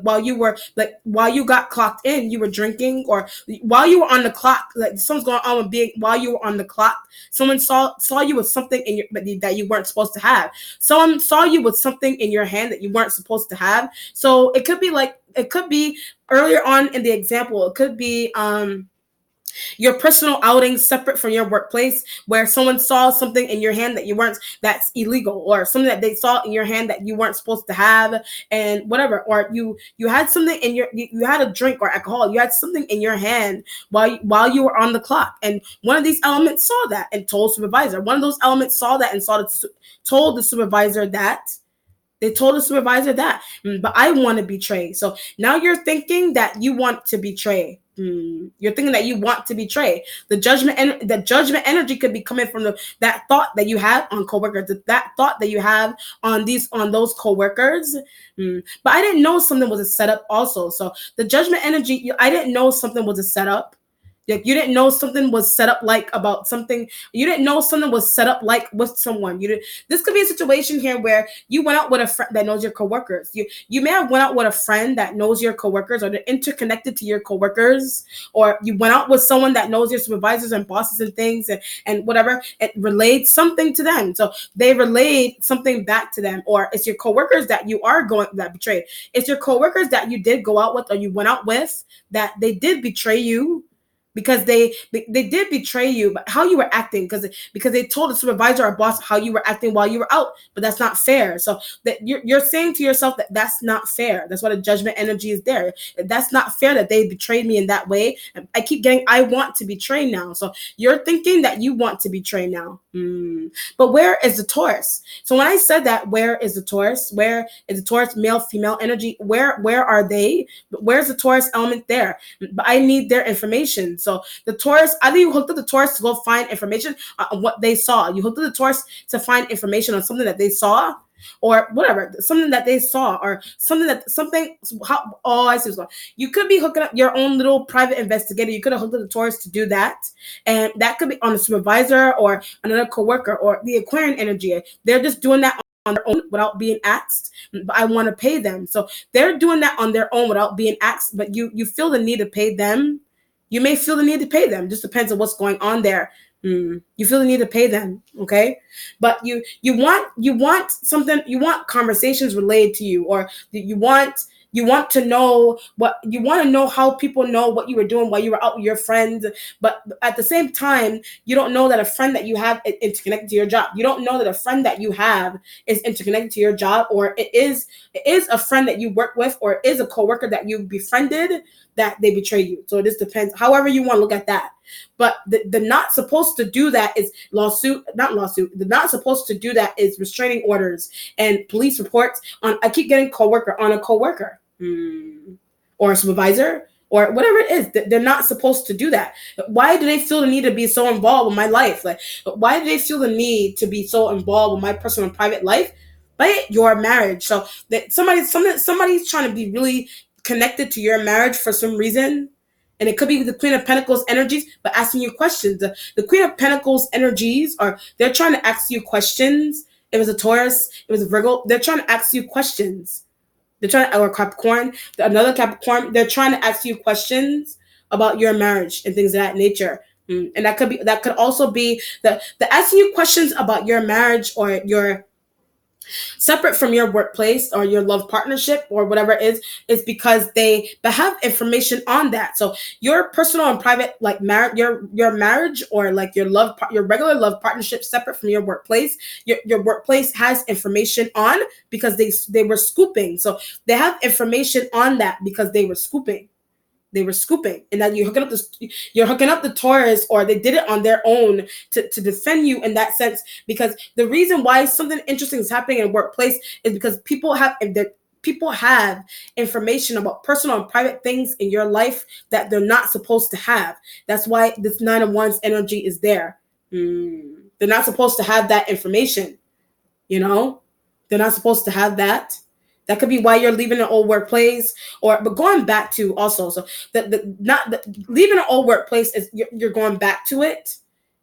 while you got clocked in, you were drinking, or while you were on the clock, like something's going on with being while you were on the clock. Someone saw you with something in your that you weren't supposed to have. Someone saw you with something in your hand that you weren't supposed to have. So it could be earlier on in the example. It could be your personal outings separate from your workplace, where someone saw something in your hand that you weren't, that's illegal, or something that they saw in your hand that you weren't supposed to have, and whatever. Or you had something in you had a drink or alcohol, you had something in your hand while you were on the clock, and one of these elements saw that and told supervisor. One of those elements saw that and told the supervisor that. They told the supervisor that, but I want to betray. So now you're thinking that you want to betray. You're thinking that you want to betray. The judgment energy could be coming from that thought that you have on coworkers, that thought that you have on those coworkers. But I didn't know something was a setup also. So the judgment energy, I didn't know something was a setup. Like you didn't know something was set up like about something. You didn't know something was set up like with someone. This could be a situation here where you went out with a friend that knows your coworkers. You may have went out with a friend that knows your coworkers, or they're interconnected to your coworkers, or you went out with someone that knows your supervisors and bosses and things and whatever. It relayed something to them. So they relayed something back to them, or it's your coworkers that betrayed. It's your coworkers that you did go out with, or you went out with, that they did betray you. because they did betray you, but how you were acting, because they told the supervisor or boss how you were acting while you were out, but that's not fair. So that you're saying to yourself that that's not fair. That's why the judgment energy is there. That's not fair that they betrayed me in that way. I keep getting, I want to betray now. So you're thinking that you want to betray now. But where is the Taurus? So when I said that, where is the Taurus? Where is the Taurus, male, female energy? Where are they? Where's the Taurus element there? But I need their information. So the Taurus, either you hooked up the Taurus to go find information on what they saw. You hooked up the Taurus to find information on something that they saw, or whatever, something that they saw, or how, oh, I see what's going on. You could be hooking up your own little private investigator. You could have hooked up the Taurus to do that, and that could be on a supervisor or another coworker or the Aquarian energy. They're just doing that on their own without being asked, but I want to pay them. So they're doing that on their own without being asked, but you feel the need to pay them. You may feel the need to pay them. Just depends on what's going on there. You feel the need to pay them, okay? But you want something. You want conversations relayed to you, or you want to know what you want to know, how people know what you were doing while you were out with your friends. But at the same time, you don't know that a friend that you have is interconnected to your job. You don't know that a friend that you have is interconnected to your job, or it is a friend that you work with, or it is a coworker that you befriended that they betray you. So it just depends. However you want to look at that. But the not supposed to do that is not lawsuit. The not supposed to do that is restraining orders and police reports on. I keep getting coworker on a coworker, or a supervisor, or whatever it is. They're not supposed to do that. Why do they feel the need to be so involved with my life? Like, why do they feel the need to be so involved with my personal and private life? But your marriage. So that somebody's trying to be really connected to your marriage for some reason. And it could be the Queen of Pentacles energies, but asking you questions. The Queen of Pentacles energies they're trying to ask you questions. It was a Taurus, it was a Virgo. They're trying to ask you questions. They're trying to, or Capricorn, another Capricorn. They're trying to ask you questions about your marriage and things of that nature. And that could also be the asking you questions about your marriage or your separate from your workplace or your love partnership or whatever it is because they have information on that. So your personal and private, like your marriage or like your regular love partnership separate from your workplace, your workplace has information on because they were scooping. So they have information on that because they were scooping. And that you're hooking up the Taurus, or they did it on their own to defend you in that sense. Because the reason why something interesting is happening in a workplace is because people have information about personal and private things in your life that they're not supposed to have. That's why this 9 of Wands energy is there. They're not supposed to have that information. They're not supposed to have that. That could be why you're leaving an old workplace, but going back to also. So leaving an old workplace is you're going back to it.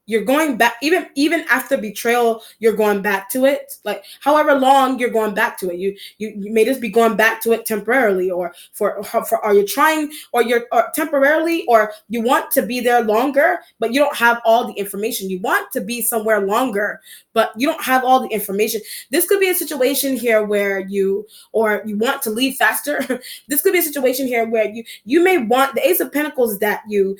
You're going back, even after betrayal, you're going back to it. Like however long you're going back to it, you may just be going back to it temporarily, or are you trying, or temporarily, or you want to be there longer, but you don't have all the information. You want to be somewhere longer, but you don't have all the information. This could be a situation here where you want to leave faster. This could be a situation here where you may want the Ace of Pentacles, that you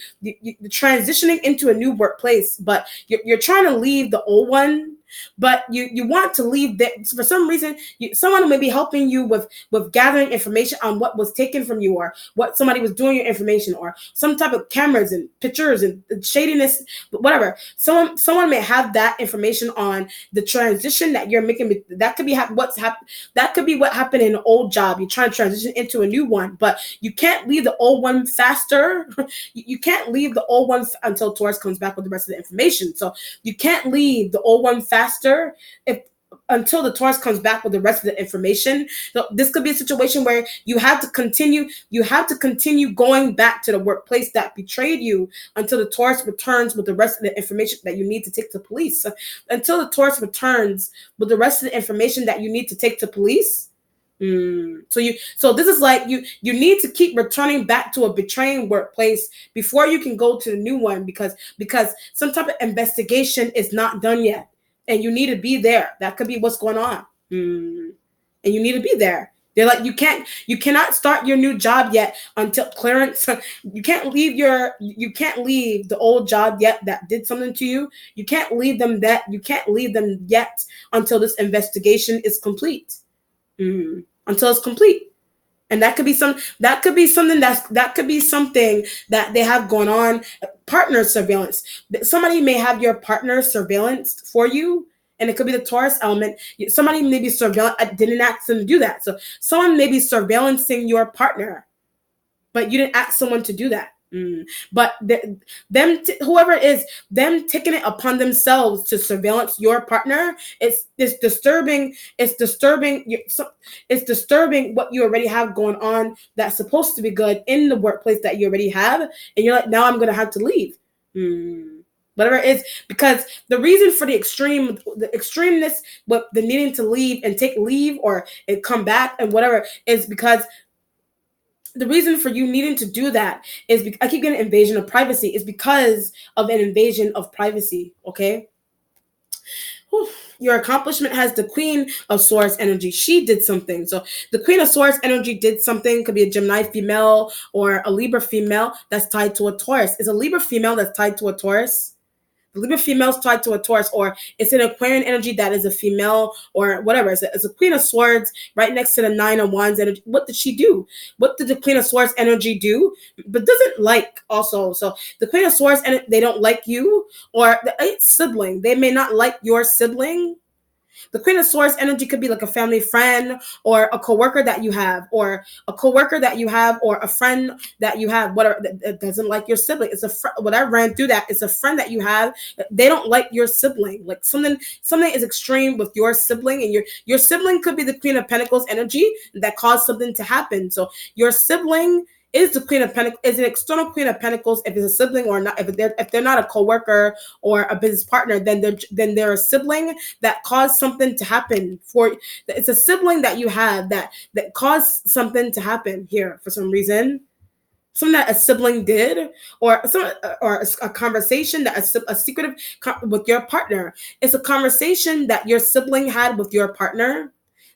transitioning into a new workplace, but you're trying to leave the old one, but you want to leave that for some reason. Someone may be helping you with gathering information on what was taken from you, or what somebody was doing your information, or some type of cameras and pictures and shadiness, whatever. Someone may have that information on the transition that you're making. That could be that could be what happened in an old job. You're trying to transition into a new one, but you can't leave the old one faster. You can't leave the old one until Taurus comes back with the rest of the information. So you can't leave the old one faster until the Taurus comes back with the rest of the information. So this could be a situation where you have to continue going back to the workplace that betrayed you until the Taurus returns with the rest of the information that you need to take to police. Until the Taurus returns with the rest of the information that you need to take to police. So this is like you need to keep returning back to a betraying workplace before you can go to the new one, because some type of investigation is not done yet, and you need to be there. That could be what's going on, and you need to be there. They're like, you cannot start your new job yet until clearance. You can't leave the old job yet that did something to you. You can't leave them yet until this investigation is complete. Until it's complete. And that could be something that they have going on. Partner surveillance. Somebody may have your partner surveillance for you, and it could be the Taurus element. Somebody may be surveillance. I didn't ask them to do that. So someone may be surveillancing your partner, but you didn't ask someone to do that. But whoever it is, them taking it upon themselves to surveillance your partner, it's disturbing. It's disturbing what you already have going on that's supposed to be good in the workplace that you already have, and you're like, now I'm gonna have to leave. Whatever it is, because the reason for the extremeness, but the needing to leave and take leave or it come back and whatever is because the reason for you needing to do that is I keep getting invasion of privacy is because of an invasion of privacy. Okay. Whew. Your accomplishment has the Queen of Swords energy. She did something. So the Queen of Swords energy did something. Could be a Gemini female or a Libra female that's tied to a Taurus. Is a Libra female that's tied to a Taurus? The Libra female's tied to a Taurus, or it's an Aquarian energy that is a female, or whatever. It's a Queen of Swords right next to the Nine of Wands energy. What did she do? What did the Queen of Swords energy do? But doesn't like also. So the Queen of Swords, and they don't like you, or the 8th sibling. They may not like your sibling. The Queen of Swords energy could be like a family friend or a coworker that you have, or a friend that you have, whatever, that doesn't like your sibling. It's what I ran through that. It's a friend that you have. They don't like your sibling. Like something is extreme with your sibling, and your sibling could be the Queen of Pentacles energy that caused something to happen. So your sibling is the Queen of Pentacles, is an external Queen of Pentacles if it's a sibling or not. If they're not a coworker or a business partner, then they're a sibling that caused something to happen for. It's a sibling that you have that caused something to happen here for some reason. Something that a sibling did, or a conversation that a secretive with your partner. It's a conversation that your sibling had with your partner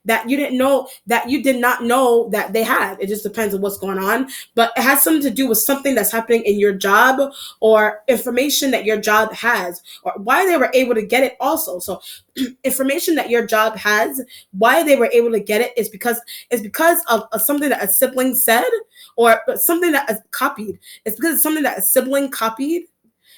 that you didn't know, that you did not know that they had. It just depends on what's going on, but it has something to do with something that's happening in your job or information that your job has, or why they were able to get it also. So information that your job has, why they were able to get it is because of something that a sibling said, or something that is copied. It's because it's something that a sibling copied,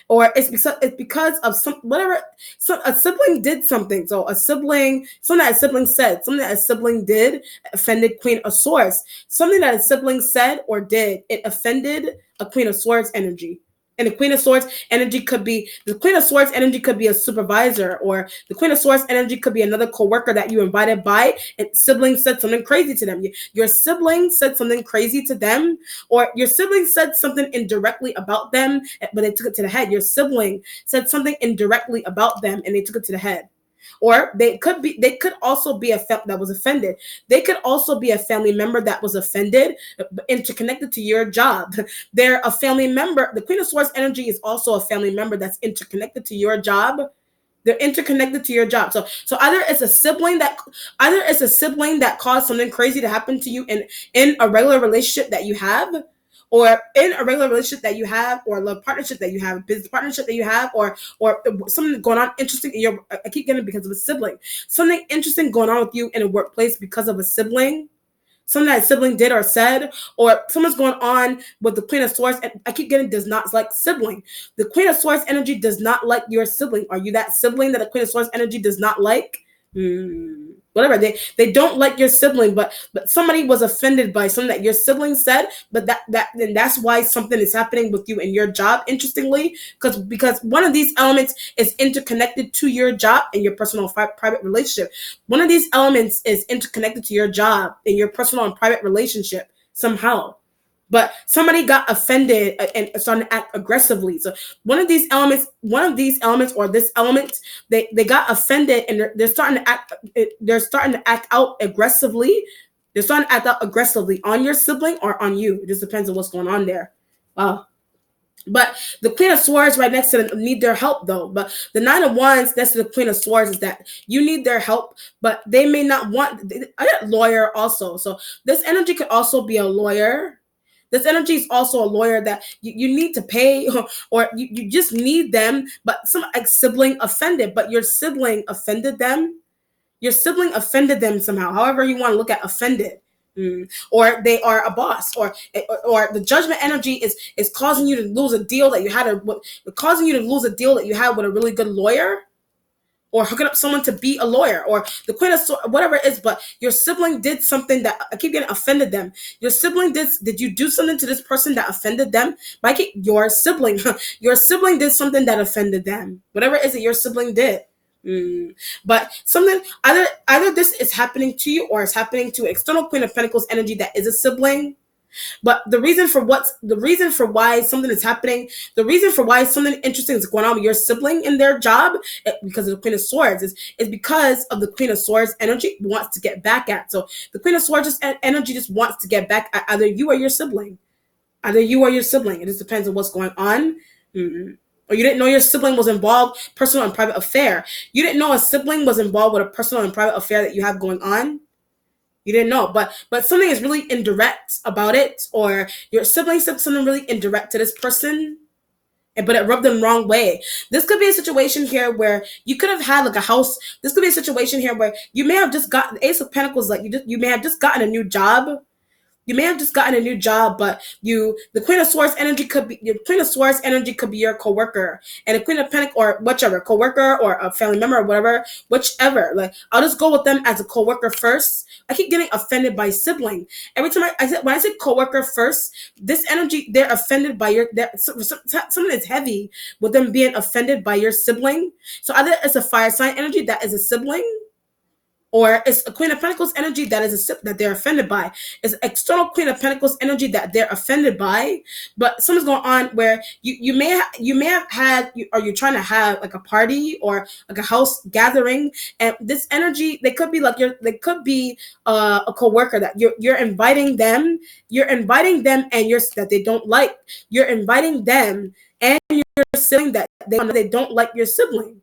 or it's because of some whatever. So a sibling did something. So something that a sibling said, something that a sibling did offended Queen of Swords. Something that a sibling said or did, it offended a Queen of Swords energy. And the Queen of Swords energy could be a supervisor, or the Queen of Swords energy could be another coworker that you invited by, and sibling said something crazy to them. Your sibling said something crazy to them, or your sibling said something indirectly about them, but they took it to the head. Your sibling said something indirectly about them, and they took it to the head. Or they could also be that was offended. They could also be a family member that was offended, interconnected to your job. They're a family member. The Queen of Swords energy is also a family member that's interconnected to your job. They're interconnected to your job. So either it's a sibling that caused something crazy to happen to you in a regular relationship that you have, or in a regular relationship that you have, or a love partnership that you have, business partnership that you have, or something going on interesting in your. I keep getting because of a sibling. Something interesting going on with you in a workplace because of a sibling. Something that a sibling did or said, or someone's going on with the Queen of Swords. And I keep getting does not like sibling. The Queen of Swords energy does not like your sibling. Are you that sibling that the Queen of Swords energy does not like? Whatever, they don't like your sibling, but somebody was offended by something that your sibling said, but then that's why something is happening with you in your job. Interestingly, because one of these elements is interconnected to your job and your personal private relationship. One of these elements is interconnected to your job and your personal and private relationship somehow. But somebody got offended and started to act aggressively. So one of these elements or this element, they got offended and they're starting to act out aggressively. They're starting to act out aggressively on your sibling or on you. It just depends on what's going on there. Wow. But the Queen of Swords right next to them need their help though. But the Nine of Wands next to the Queen of Swords is that you need their help, but they may not want. I got lawyer also, so this energy could also be a lawyer. This energy is also a lawyer that you need to pay, or you just need them. But some like sibling offended, but your sibling offended them. Your sibling offended them somehow. However you want to look at offended. Or they are a boss, or the judgment energy is causing you to lose a deal that you had causing you to lose a deal that you had with a really good lawyer, or hooking up someone to be a lawyer, or the Queen of Swords, whatever it is. But your sibling did something that I keep getting offended them. Your sibling did you do something to this person that offended them? Your sibling, your sibling did something that offended them. Whatever it is that your sibling did. But something either this is happening to you, or it's happening to external Queen of Pentacles energy that is a sibling. But the reason for why something is happening, the reason for why something interesting is going on with your sibling in their job, because of the Queen of Swords, is because of the Queen of Swords energy wants to get back at. So the Queen of Swords energy just wants to get back at either you or your sibling. Either you or your sibling. It just depends on what's going on. Or you didn't know your sibling was involved, personal and private affair. You didn't know a sibling was involved with a personal and private affair that you have going on. You didn't know, but something is really indirect about it, or your sibling said something really indirect to this person, but it rubbed them the wrong way. This could be a situation here where you could have had like a house. This could be a situation here where you may have just gotten the Ace of Pentacles, like you may have just gotten a new job. You may have just gotten a new job, but the Queen of Swords energy could be your Queen of Swords energy could be your coworker, and the Queen of Pentacles, or whichever coworker or a family member or whatever, whichever. Like I'll just go with them as a coworker first. I keep getting offended by sibling every time I said when I say coworker first. This energy, they're offended by something is heavy with them being offended by your sibling. So either it's a fire sign energy that is a sibling, or it's a Queen of Pentacles energy that is that they're offended by. It's external Queen of Pentacles energy that they're offended by. But something's going on where you may have had, or you're trying to have like a party or like a house gathering, and this energy, they could be a coworker that you're inviting them, and that they don't like. You're inviting them and you're saying that they don't like your sibling.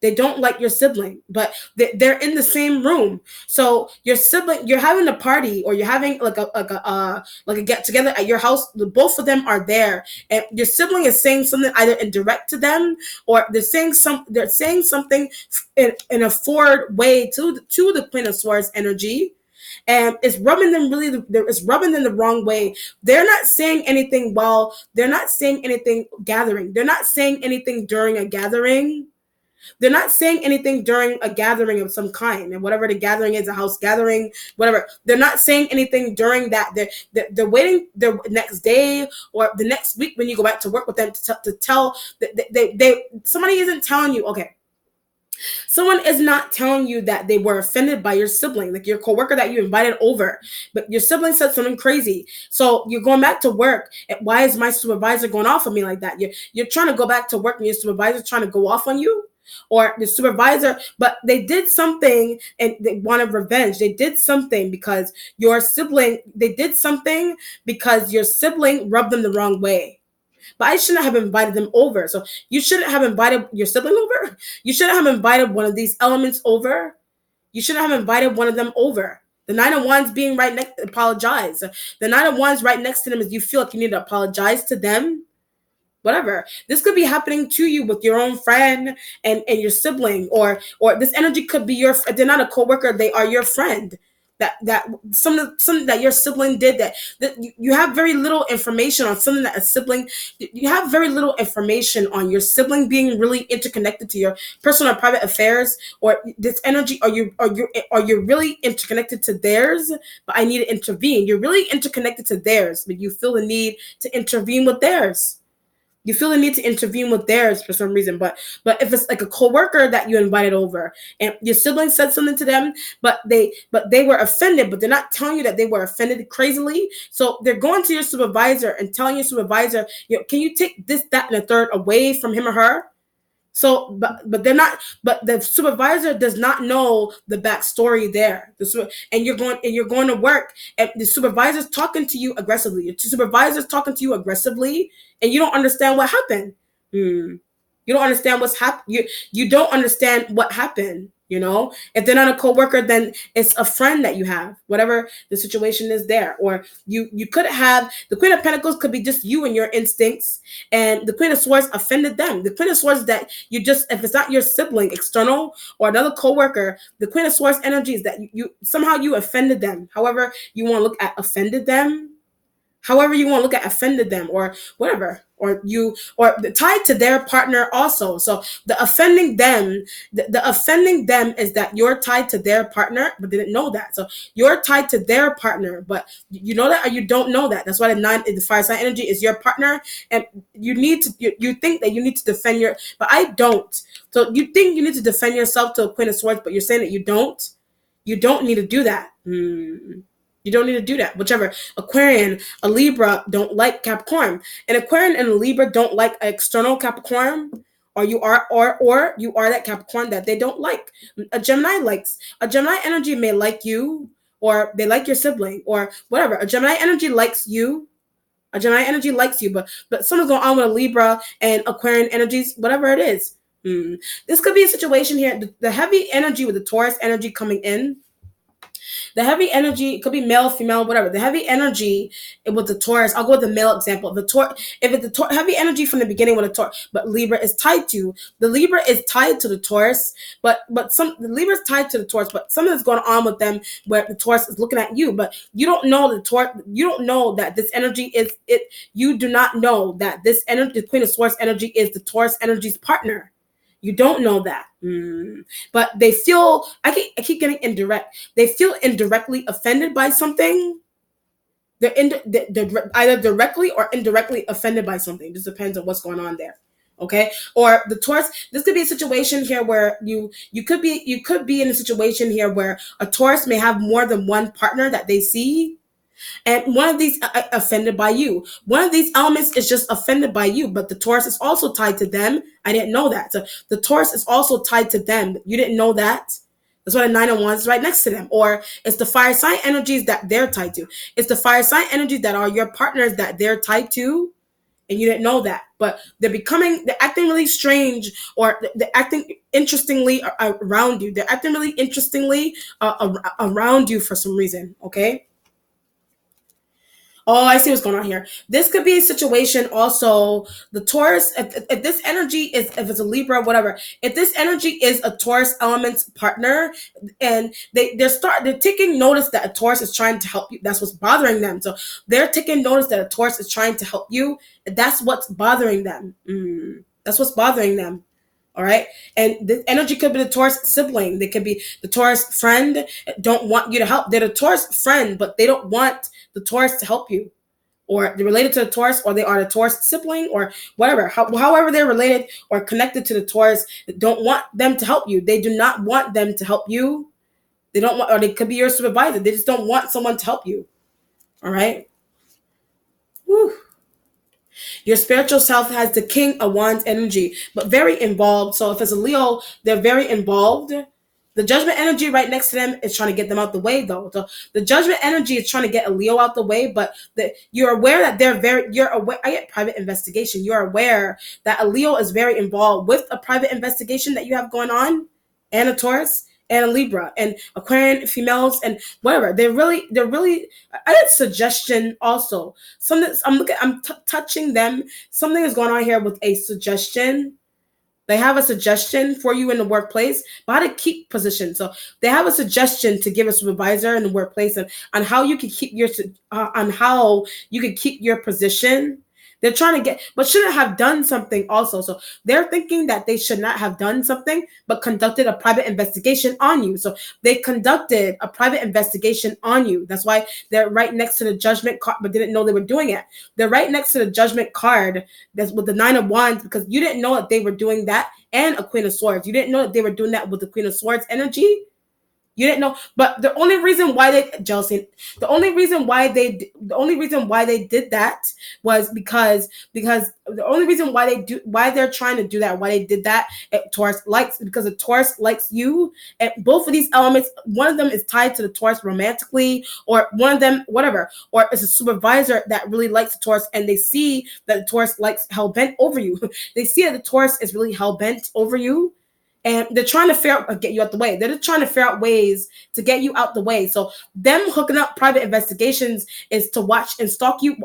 They don't like your sibling, but they're in the same room. So your sibling, you're having a party, or you're having like a get together at your house. Both of them are there, and your sibling is saying something either indirect to them, or they're saying something in a forward way to the Queen of Swords energy. And it's rubbing them the wrong way. They're not saying anything while they're not saying anything gathering. They're not saying anything during a gathering. They're not saying anything during a gathering of some kind, and whatever the gathering is, a house gathering, whatever. They're not saying anything during that. They're waiting the next day or the next week when you go back to work with them to tell they somebody isn't telling you. Okay, someone is not telling you that they were offended by your sibling, like your coworker that you invited over, but your sibling said something crazy. So you're going back to work. And why is my supervisor going off on me like that? You're trying to go back to work, and your supervisor's trying to go off on you, or the supervisor, but they did something and they wanted revenge. They did something because your sibling rubbed them the wrong way. But I shouldn't have invited them over. So you shouldn't have invited your sibling over. You shouldn't have invited one of these elements over. You shouldn't have invited one of them over. The Nine of Wands being right next, apologize. The Nine of Wands right next to them is you feel like you need to apologize to them. Whatever. This could be happening to you with your own friend and your sibling, or this energy could be they're not a coworker, they are your friend. That something that your sibling did that you have very little information on something that a sibling, you have very little information on your sibling being really interconnected to your personal and private affairs, or this energy, are you really interconnected to theirs, but I need to intervene. You're really interconnected to theirs, but you feel the need to intervene with theirs. You feel the need to intervene with theirs for some reason. But if it's like a coworker that you invited over and your sibling said something to them, but they were offended, but they're not telling you that they were offended crazily. So they're going to your supervisor and telling your supervisor, can you take this, that, and a third away from him or her? So, but they're not. But the supervisor does not know the backstory there. And you're going to work, and the supervisor's talking to you aggressively. Your supervisor's talking to you aggressively, and you don't understand what happened. You don't understand what's happened. You don't understand what happened. If they're not a coworker, then it's a friend that you have, whatever the situation is there. Or you could have the Queen of Pentacles could be just you and your instincts, and the Queen of Swords offended them. The Queen of Swords that if it's not your sibling, external, or another coworker, the Queen of Swords energy is that you somehow you offended them. However you want to look at offended them, or whatever, or tied to their partner also. So the offending them is that you're tied to their partner but didn't know that. So you're tied to their partner, but you know that or you don't know that. That's why the fire sign energy is your partner, and you think that you need to defend but I don't. So you think you need to defend yourself to a Queen of Swords, but you're saying that you don't need to do that. You don't need to do that. Whichever. Aquarian, a Libra don't like Capricorn. An Aquarian and a Libra don't like an external Capricorn, or you are that Capricorn that they don't like. A Gemini energy may like you, or they like your sibling, or whatever. A Gemini energy likes you. But something's going on with a Libra and Aquarian energies, whatever it is. This could be a situation here. The heavy energy with the Taurus energy coming in. The heavy energy, it could be male, female, whatever. The heavy energy with the Taurus, I'll go with the male example. If it's the heavy energy from the beginning with the Taurus, but Libra is tied to the Taurus, but the Libra is tied to the Taurus, but something is going on with them where the Taurus is looking at you, but you don't know you don't know that this energy is it. You do not know that this energy, the Queen of Swords energy, is the Taurus energy's partner. You don't know that. But they feel, I keep getting indirect. They feel indirectly offended by something. They're either directly or indirectly offended by something. Just depends on what's going on there. Okay? Or the Taurus, this could be a situation here where you could be in a situation here where a Taurus may have more than one partner that they see. And one of these offended by you. One of these elements is just offended by you, but the Taurus is also tied to them. I didn't know that. So the Taurus is also tied to them. You didn't know that. That's why the 9 of Wands is right next to them. Or it's the fire sign energies that they're tied to. It's the fire sign energies that are your partners that they're tied to, and you didn't know that. But they're acting really strange, or they're acting interestingly around you. They're acting really interestingly around you for some reason, okay? Oh, I see what's going on here. This could be a situation also. The Taurus, if this energy is, if it's a Libra, whatever, if this energy is a Taurus element's partner, and they're taking notice that a Taurus is trying to help you. That's what's bothering them. So they're taking notice that a Taurus is trying to help you. That's what's bothering them. That's what's bothering them. All right. And the energy could be the Taurus sibling. They could be the Taurus friend. Don't want you to help. They're the Taurus friend, but they don't want the Taurus to help you. Or they're related to the Taurus, or they are the Taurus sibling, or whatever. However they're related or connected to the Taurus, don't want them to help you. They do not want them to help you. They don't want, or they could be your supervisor. They just don't want someone to help you. All right. Whew. Your spiritual self has the King of Wands energy, but very involved. So if it's a Leo, they're very involved. The Judgment energy right next to them is trying to get them out the way, though. So the Judgment energy is trying to get a Leo out the way, but you're aware that you're aware. I get private investigation. You're aware that a Leo is very involved with a private investigation that you have going on, and a Taurus, and a Libra, and Aquarian females, and whatever. They're really. I had suggestion also. I'm touching them. Something is going on here with a suggestion. They have a suggestion for you in the workplace, but how to keep position. So they have a suggestion to give a supervisor in the workplace, and on how you can keep your position. They're trying to but shouldn't have done something also. So they're thinking that they should not have done something, but conducted a private investigation on you. So they conducted a private investigation on you. That's why they're right next to the Judgment card, but didn't know they were doing it. They're right next to the Judgment card that's with the 9 of Wands, because you didn't know that they were doing that, and a Queen of Swords. You didn't know that they were doing that with the Queen of Swords energy. You didn't know, but the only reason why they jealousy, the only reason why they did that was because the only reason why they're trying to do that, why they did that, Taurus likes, because the Taurus likes you, and both of these elements, one of them is tied to the Taurus romantically, or one of them, whatever, or it's a supervisor that really likes the Taurus, and they see that the Taurus likes hell bent over you. They see that the Taurus is really hell bent over you, and they're trying to get you out the way. They're just trying to figure out ways to get you out the way. So them hooking up private investigations is to watch and stalk you,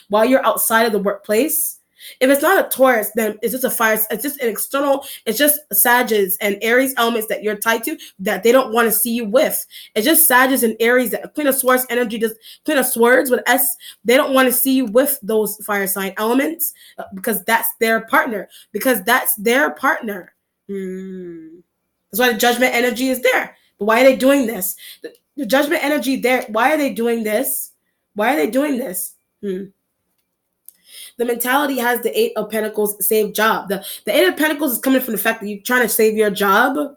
while you're outside of the workplace. If it's not a Taurus, then it's just a fire. It's just an external. It's just Sages and Aries elements that you're tied to that they don't want to see you with. It's just Sages and Aries, that Queen of Swords energy, just Queen of Swords with S. They don't want to see you with those fire sign elements, because that's their partner. That's why the Judgment energy is there. But why are they doing this? The Judgment energy there. Why are they doing this? The mentality has the Eight of Pentacles, save job. The Eight of Pentacles is coming from the fact that you're trying to save your job.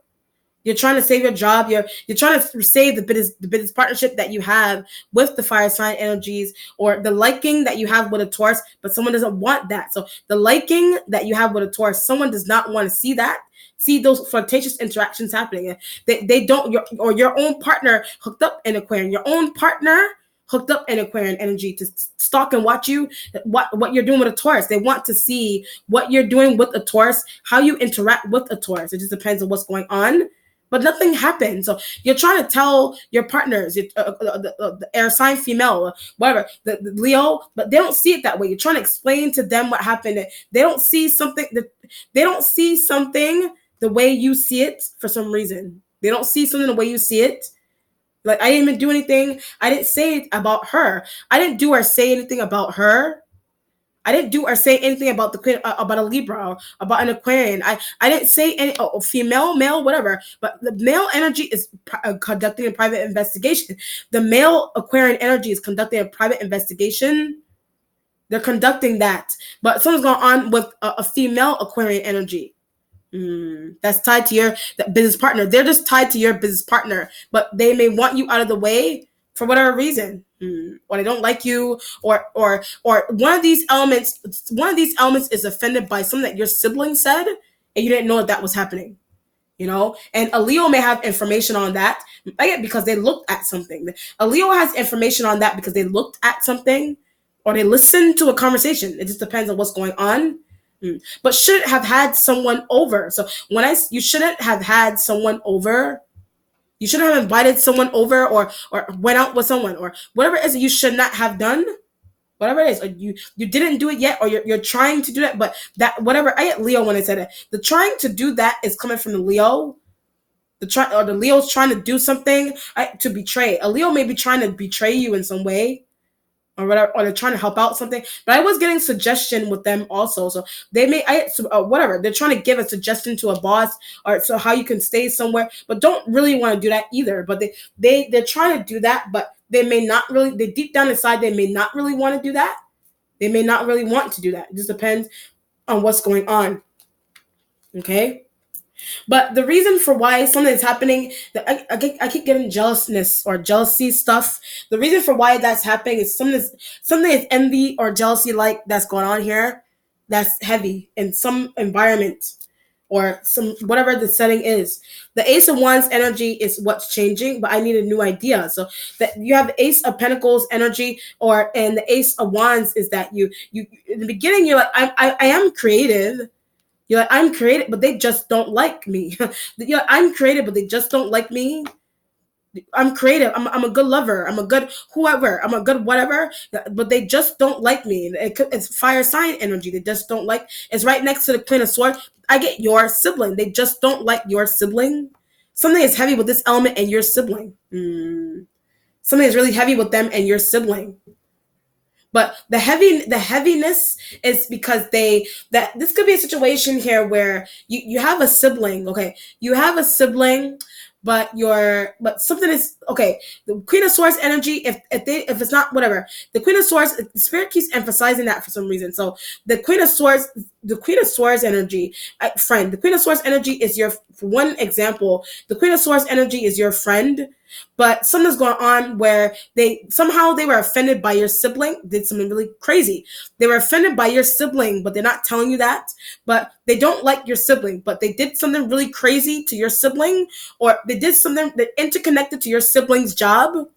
You're trying to save your job. You're trying to save the business partnership that you have with the fire sign energies, or the liking that you have with a Taurus, but someone doesn't want that. So the liking that you have with a Taurus, someone does not want to see that. See those flirtatious interactions happening. They don't, your own partner hooked up in Aquarian. Your own partner hooked up in Aquarian energy to stalk and watch you, what you're doing with a Taurus. They want to see what you're doing with a Taurus, how you interact with a Taurus. It just depends on what's going on. But nothing happens. So you're trying to tell your partners, the air sign female, whatever, the Leo, but they don't see it that way. You're trying to explain to them what happened. They don't see something the way you see it for some reason. They don't see something the way you see it. Like, I didn't even do anything. I didn't say it about her. I didn't do or say anything about her. I didn't do or say anything about the Queen, about a Libra, about an Aquarian. I didn't say any female, male, whatever. But the male energy is conducting a private investigation. The male Aquarian energy is conducting a private investigation. They're conducting that. But something's going on with a female Aquarian energy. That's tied to your business partner. They're just tied to your business partner, but they may want you out of the way for whatever reason, or they don't like you, or one of these elements is offended by something that your sibling said, and you didn't know that was happening. And a Leo may have information on that, because they looked at something. A Leo has information on that because they looked at something, or they listened to a conversation. It just depends on what's going on. But shouldn't have had someone over. So you shouldn't have had someone over. You shouldn't have invited someone over, or went out with someone, or whatever it is that you should not have done. Whatever it is, or you didn't do it yet, or you're trying to do that. But that, whatever, I get Leo when I said it. The trying to do that is coming from the Leo. The Leo's trying to do something to betray. A Leo may be trying to betray you in some way, or whatever, or they're trying to help out something. But I was getting suggestion with them also. So they may, whatever, they're trying to give a suggestion to a boss, or so how you can stay somewhere, but don't really want to do that either. But they're trying to do that, but they may not really, they deep down inside, they may not really want to do that. They may not really want to do that. It just depends on what's going on. Okay. But the reason for why something is happening, I keep getting jealousy stuff. The reason for why that's happening is something is envy or jealousy that's going on here. That's heavy in some environment, or some, whatever the setting is. The Ace of Wands energy is what's changing, but I need a new idea. So that you have the Ace of Pentacles energy, and the Ace of Wands is that you in the beginning you're like, I am creative. You're like, I'm creative, but they just don't like me. You're like, I'm creative, but they just don't like me. I'm creative. I'm a good lover. I'm a good whoever. I'm a good whatever, but they just don't like me. It's fire sign energy. They just don't like. It's right next to the Queen of Swords. I get your sibling. They just don't like your sibling. Something is heavy with this element and your sibling. Something is really heavy with them and your sibling. But the heaviness is because this could be a situation here where you have a sibling, okay? You have a sibling, but something is okay. The Queen of Swords energy, if it's not whatever, the Queen of Swords, Spirit keeps emphasizing that for some reason. So the Queen of Swords, the Queen of Swords energy, friend. The Queen of Swords energy is your, for one example, the Queen of Swords energy is your friend, but something's going on where they were offended by your sibling, did something really crazy. They were offended by your sibling, but they're not telling you that. But they don't like your sibling, but they did something really crazy to your sibling, or they did something that interconnected to your sibling's job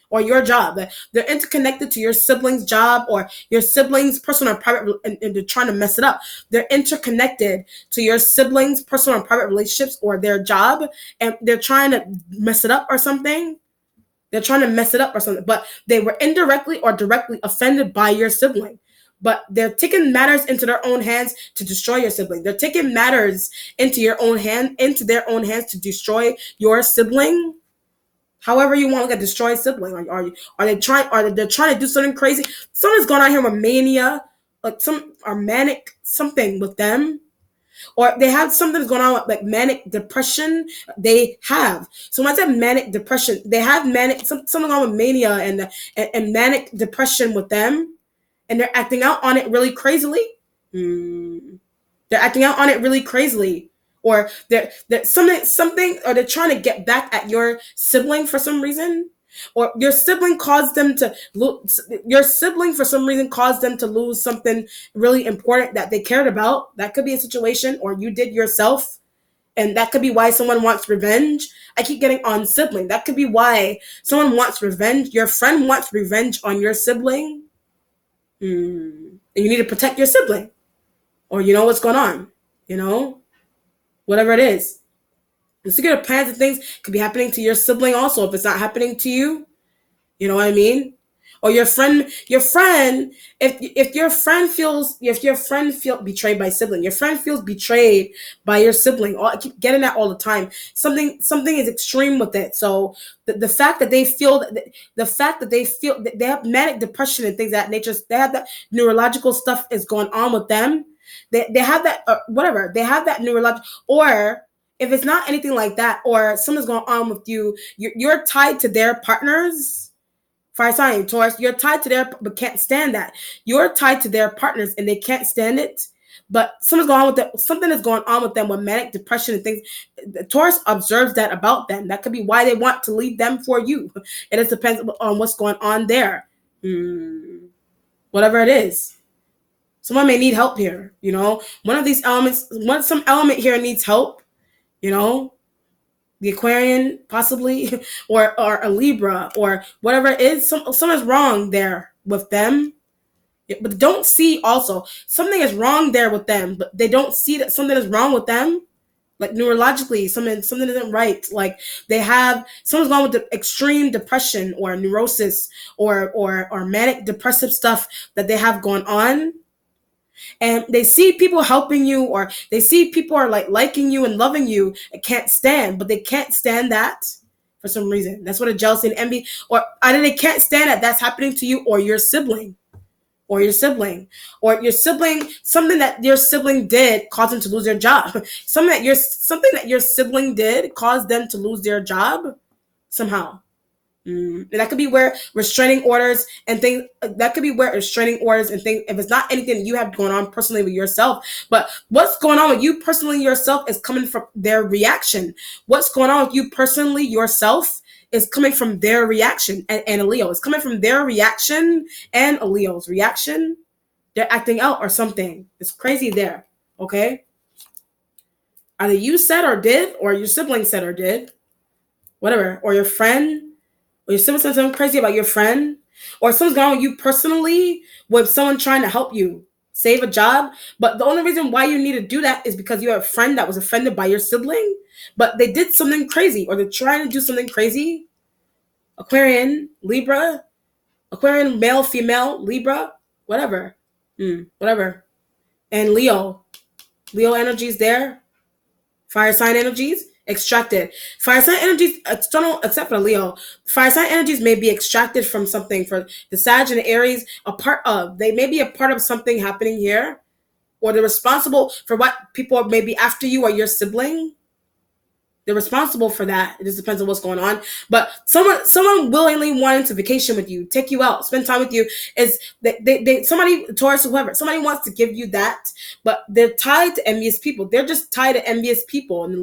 or your job. They're interconnected to your sibling's job or your sibling's personal or private, and they're trying to mess it up. They're interconnected to your sibling's personal and private relationships or their job, and they're trying to mess it up or something. They're trying to mess it up or something, but they were indirectly or directly offended by your sibling. But they're taking matters into their own hands to destroy your sibling. They're taking matters into their own hands to destroy your sibling. However you want to look at destroy sibling. Are they trying to do something crazy? Something's going on here with mania, like some are manic something with them. Or they have something going on with like manic depression. They have. So when I said manic depression, they have something on with mania and manic depression with them, and they're acting out on it really crazily. They're acting out on it really crazily, or they're something, or they're trying to get back at your sibling for some reason, or your sibling caused them to lose. Your sibling for some reason caused them to lose something really important that they cared about. That could be a situation, or you did yourself, and that could be why someone wants revenge. I keep getting on sibling. That could be why someone wants revenge. Your friend wants revenge on your sibling, and you need to protect your sibling. Or you know what's going on, whatever it is. The secret plans and things could be happening to your sibling also if it's not happening to you. You know what I mean? Or your friend, if your friend feels betrayed by sibling, your friend feels betrayed by your sibling. I keep getting that all the time. Something is extreme with it. So the fact that they feel that they have manic depression and things of that nature, they have that neurological stuff is going on with them. They have that whatever. They have that neurological, or if it's not anything like that, or something's going on with you, you're tied to their partners. Fire sign, Taurus, you're tied to their, but can't stand that. You're tied to their partners and they can't stand it. But something is going on with them with manic depression and things. Taurus observes that about them. That could be why they want to leave them for you. It just depends on what's going on there. Whatever it is. Someone may need help here, One of these elements, some element here needs help, the Aquarian possibly, or a Libra, or whatever it is. Something's wrong there with them, but don't see also something is wrong there with them, but they don't see that something is wrong with them. Like neurologically, something isn't right. Like they have someone's gone with the extreme depression or neurosis or manic depressive stuff that they have going on. And they see people helping you, or they see people are like liking you and loving you and can't stand, but they can't stand that for some reason. That's what a jealousy and envy, or either they can't stand that that's happening to you or your sibling, something that your sibling did caused them to lose their job. Something that your sibling did caused them to lose their job somehow. And that could be where restraining orders and things. If it's not anything you have going on personally with yourself, but what's going on with you personally yourself is coming from their reaction. What's going on with you personally yourself is coming from their reaction, and a Leo is coming from their reaction and a Leo's reaction. They're acting out or something. It's crazy there. Okay. Either you said or did, or your sibling said or did, whatever, or your friend. Or your sibling said something crazy about your friend, or something's going on with you personally with someone trying to help you save a job. But the only reason why you need to do that is because you have a friend that was offended by your sibling, but they did something crazy, or they're trying to do something crazy. Aquarian, Libra, Aquarian, male, female, Libra, whatever. Whatever. And Leo energies there. Fire sign energies. Extracted. Fire sign energies, external, except for Leo. Fire sign energies may be extracted from something. For the Sag and the Aries, they may be a part of something happening here, or they're responsible for what people may be after you or your sibling. They're responsible for that. It just depends on what's going on. But someone willingly wanting to vacation with you, take you out, spend time with you, is they somebody, Taurus, whoever, somebody wants to give you that, but they're tied to envious people. They're just tied to envious people. And the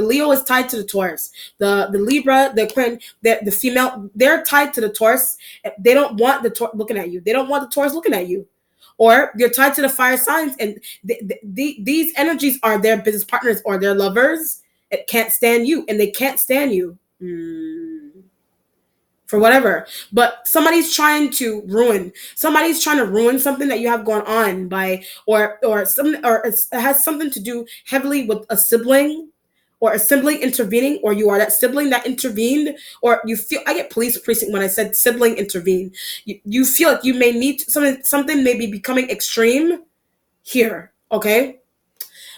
Leo is tied to the Taurus. The Libra, the Aquarian, the female, they're tied to the Taurus. They don't want the Taurus looking at you. They don't want the Taurus looking at you. Or you're tied to the fire signs, and these energies are their business partners or their lovers. It can't stand you, and they can't stand you for whatever. But somebody's trying to ruin. Somebody's trying to ruin something that you have going on by, or something, or it has something to do heavily with a sibling, or a sibling intervening, or you are that sibling that intervened, or you feel. I get police precinct when I said sibling intervene. You feel like you may need something may be becoming extreme here. Okay.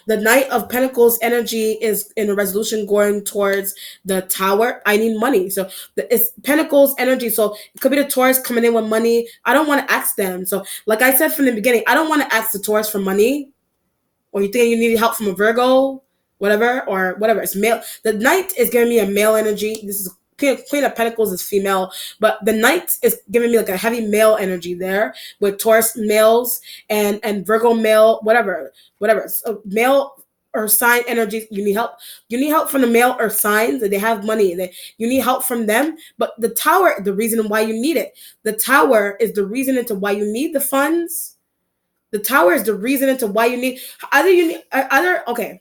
The Knight of Pentacles energy is in a resolution going towards the Tower. I need money. So it's Pentacles energy. So it could be the Taurus coming in with money. I don't want to ask them. So like I said from the beginning, I don't want to ask the Taurus for money. Or you think you need help from a Virgo, whatever, or whatever. It's male. The Knight is giving me a male energy. This is Queen of Pentacles is female, but the Knight is giving me like a heavy male energy there with Taurus males and Virgo male, whatever. So male earth sign energies. You need help. You need help from the male earth signs. They have money. You need help from them. But the Tower, the reason why you need it. The Tower is the reason into why you need the funds. The Tower is the reason into why you need okay.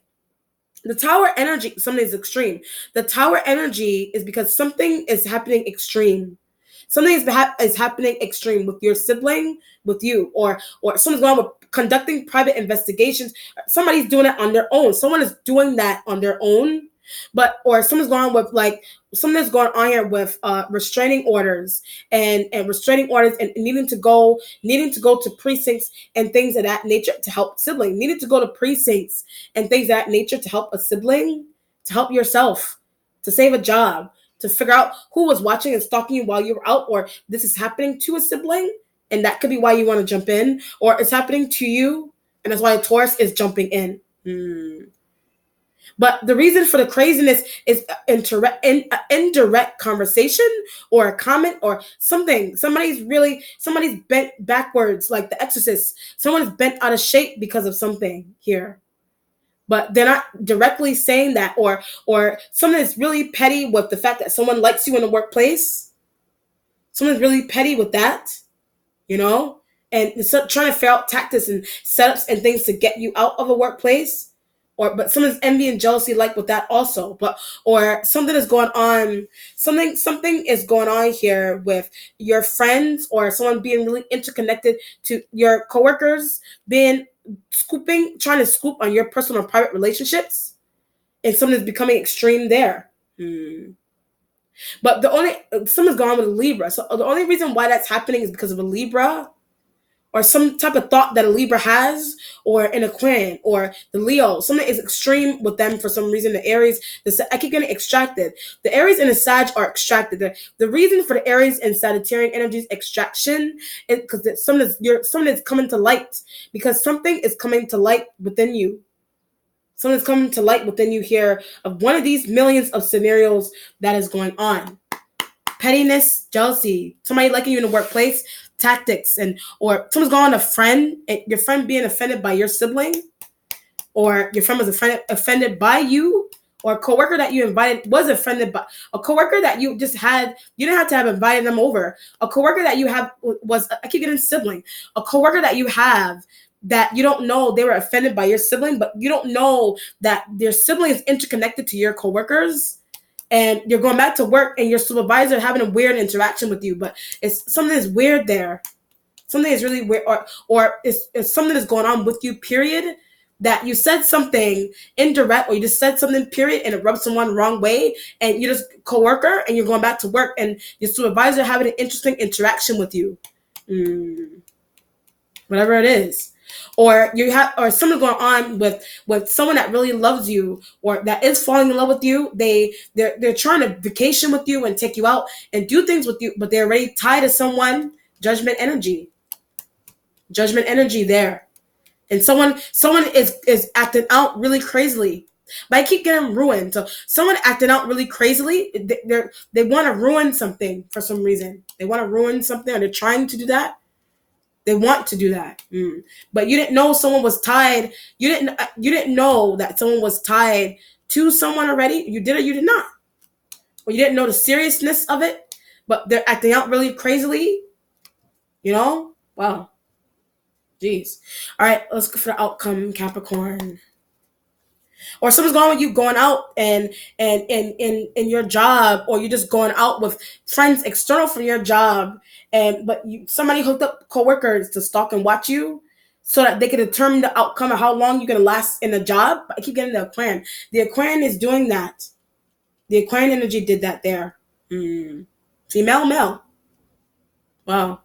The Tower energy, something is extreme. The Tower energy is because something is happening extreme. Something is happening extreme with your sibling, with you, or someone's going with conducting private investigations. Somebody's doing it on their own. Someone is doing that on their own. Or someone's going with something's going on here with restraining orders and restraining orders and needing to go to precincts and things of that nature to help sibling. Needing to go to precincts and things of that nature to help a sibling, to help yourself, to save a job, to figure out who was watching and stalking you while you were out, or this is happening to a sibling, and that could be why you want to jump in, or it's happening to you, and that's why a Taurus is jumping in. But the reason for the craziness is indirect conversation or a comment or something. Somebody's bent backwards, like The Exorcist. Someone's bent out of shape because of something here. But they're not directly saying that, or something is really petty with the fact that someone likes you in the workplace. Someone's really petty with that, and trying to figure out tactics and setups and things to get you out of a workplace. But someone's envy and jealousy like with that also. Or something is going on. Something is going on here with your friends or someone being really interconnected to your coworkers, trying to scoop on your personal and private relationships, and something's becoming extreme there. But someone's going on with a Libra. So the only reason why that's happening is because of a Libra, or some type of thought that a Libra has, or an Aquarian, or the Leo. Something is extreme with them for some reason. The Aries, I keep getting extracted. The Aries and the Sag are extracted. The reason for the Aries and Sagittarian energies extraction is because something is coming to light. Because something is coming to light within you. Something's coming to light within you here of one of these millions of scenarios that is going on. Pettiness, jealousy, somebody liking you in the workplace, tactics, or someone's going on a friend, and your friend being offended by your sibling, or your friend was offended by you, or a coworker that you invited was offended by a coworker that you just had. You didn't have to have invited them over. A coworker that you have I keep getting sibling. A coworker that you have that you don't know they were offended by your sibling, but you don't know that their sibling is interconnected to your coworkers. And you're going back to work and your supervisor having a weird interaction with you, but something is weird there. Something is really weird, or it's something that's going on with you, period, that you said something indirect, or you just said something, period, and it rubs someone wrong way, and you're just coworker and you're going back to work and your supervisor having an interesting interaction with you. Whatever it is. Or something going on with someone that really loves you or that is falling in love with you. They're trying to vacation with you and take you out and do things with you, but they're already tied to someone. Judgment energy there, and someone is acting out really crazily. But I keep getting ruined. So someone acting out really crazily, they want to ruin something for some reason. They want to ruin something, or they're trying to do that. They want to do that. But you didn't know someone was tied. You didn't know that someone was tied to someone already. You did or you did not. Or you didn't know the seriousness of it. But they're acting out really crazily. You know? Wow. Jeez. All right, let's go for the outcome, Capricorn. Or someone's going with you going out and in your job, or you're just going out with friends external from your job, and but somebody hooked up coworkers to stalk and watch you so that they can determine the outcome of how long you're gonna last in the job. I keep getting the Aquarian. The Aquarian is doing that. The Aquarian energy did that there. Female, male. Wow.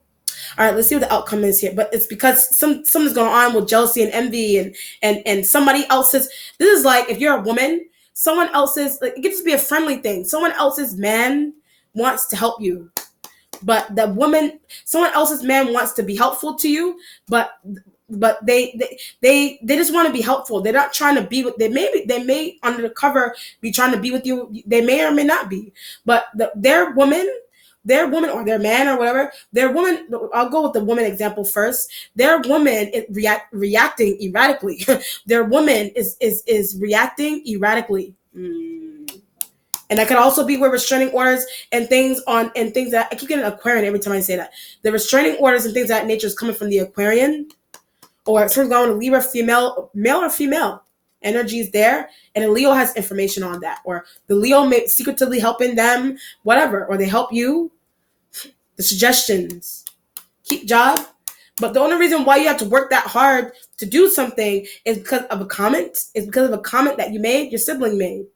All right, let's see what the outcome is here. But it's because something's going on with jealousy and envy, and somebody else's. This is like if you're a woman, someone else's. Like, it could just be a friendly thing. Someone else's man wants to help you, but someone else's man wants to be helpful to you, but they just want to be helpful. They're not trying to be with. They may under the cover be trying to be with you. They may or may not be, but their woman or their man or whatever, their woman, I'll go with the woman example first. Their woman is reacting erratically. Their woman is reacting erratically. And that could also be where restraining orders and things that I keep getting Aquarian every time I say that. The restraining orders and things of that nature is coming from the Aquarian, or someone's going to Libra, female, male or female. Energy is there, and a Leo has information on that, or the Leo may secretively helping them, whatever, or they help you. The suggestions, keep job, but the only reason why you have to work that hard to do something is because of a comment. It's because of a comment that you made, your sibling made.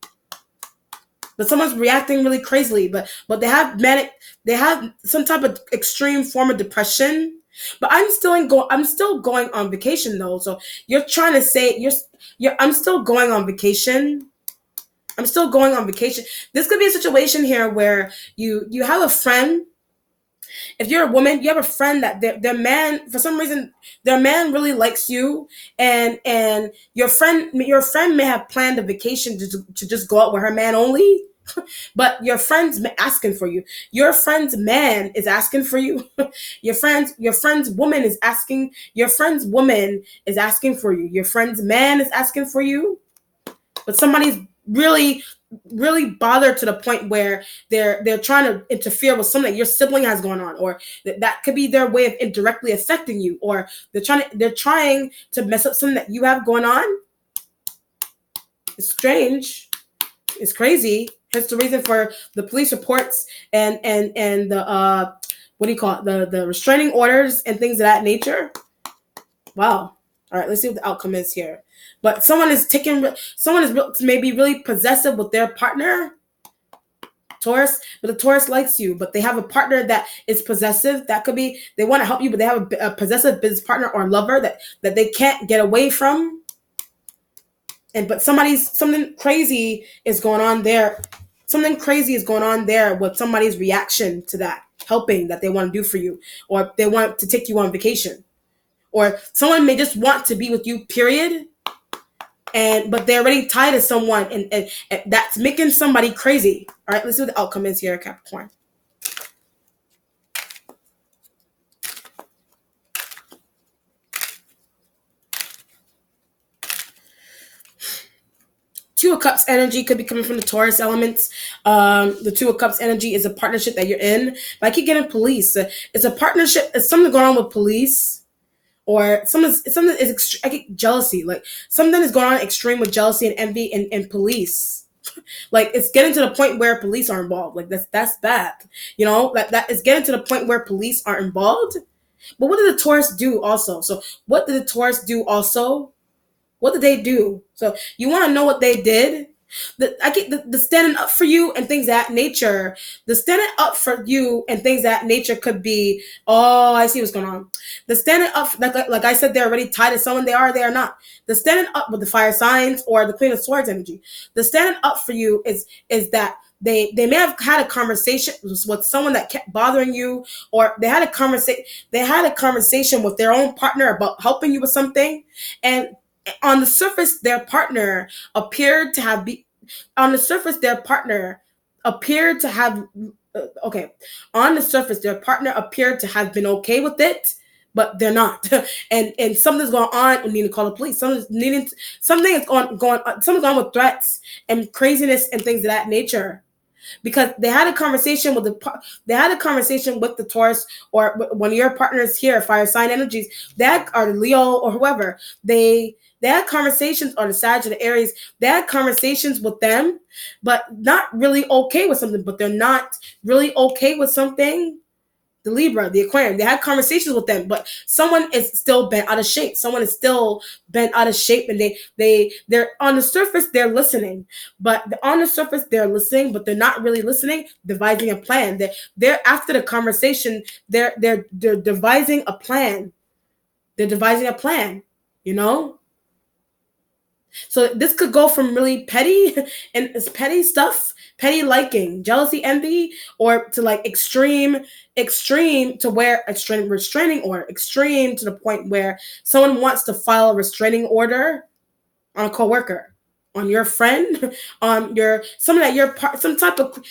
But someone's reacting really crazily, but they have some type of extreme form of depression. But I'm still going on vacation though. So you're trying to say I'm still going on vacation. I'm still going on vacation. This could be a situation here where you have a friend. If you're a woman, you have a friend that their man, for some reason, their man really likes you, and your friend may have planned a vacation to just go out with her man only, but your friend's asking for you. Your friend's man is asking for you. Your friend's woman is asking. Your friend's woman is asking for you. Your friend's man is asking for you, but somebody's really bothered to the point where they're trying to interfere with something that your sibling has going on, or that could be their way of indirectly affecting you, or they're trying to mess up something that you have going on. It's strange. It's crazy. Hence the reason for the police reports and the what do you call it, the restraining orders and things of that nature. Wow. All right, let's see what the outcome is here. But someone is maybe really possessive with their partner, Taurus, but the Taurus likes you, but they have a partner that is possessive. That could be they want to help you, but they have a possessive business partner or lover that they can't get away from. But something crazy is going on there. Something crazy is going on there with somebody's reaction to that helping that they want to do for you, or they want to take you on vacation. Or someone may just want to be with you, period. But they're already tied to someone, and that's making somebody crazy. All right, let's see what the outcome is here, Capricorn. Two of Cups energy could be coming from the Taurus elements. The Two of Cups energy is a partnership that you're in. But I keep getting police. It's a partnership. It's something going on with police. Or something is I get jealousy. Like something is going on extreme with jealousy and envy and police. Like it's getting to the point where police are involved. Like that's bad. You know, that is getting to the point where police are involved. But what did the Taurus do also? So what did the Taurus do also? What did they do? So you want to know what they did? I get the standing up for you and things of that nature. The standing up for you and things of that nature could be, oh, I see what's going on. The standing up, like I said, they're already tied to someone. They are not. The standing up with the fire signs or the Queen of Swords energy. The standing up for you is that they may have had a conversation with someone that kept bothering you, or they had a conversation with their own partner about helping you with something, and On the surface, their partner appeared to have be on the surface their partner appeared to have okay on the surface their partner appeared to have been okay with it, but they're not. And something's going on. We need to call the police. Something is going on. Something's going on with threats and craziness and things of that nature, because they had a conversation with the Taurus, or one of your partners here, fire sign energies, that are Leo or whoever. They had conversations, or the Sag or the Aries. They had conversations with them, but not really okay with something. But they're not really okay with something. The Libra, the Aquarium, they had conversations with them, but someone is still bent out of shape. Someone is still bent out of shape, and they're on the surface, they're listening, but on the surface they're listening, but they're not really listening. Devising a plan. They're after the conversation. They're devising a plan. They're devising a plan. You know. So this could go from really petty and it's petty stuff, petty liking, jealousy, envy, or to like extreme to where extreme restraining order, extreme to the point where someone wants to file a restraining order on a coworker, on your friend, on your someone that your part, some type of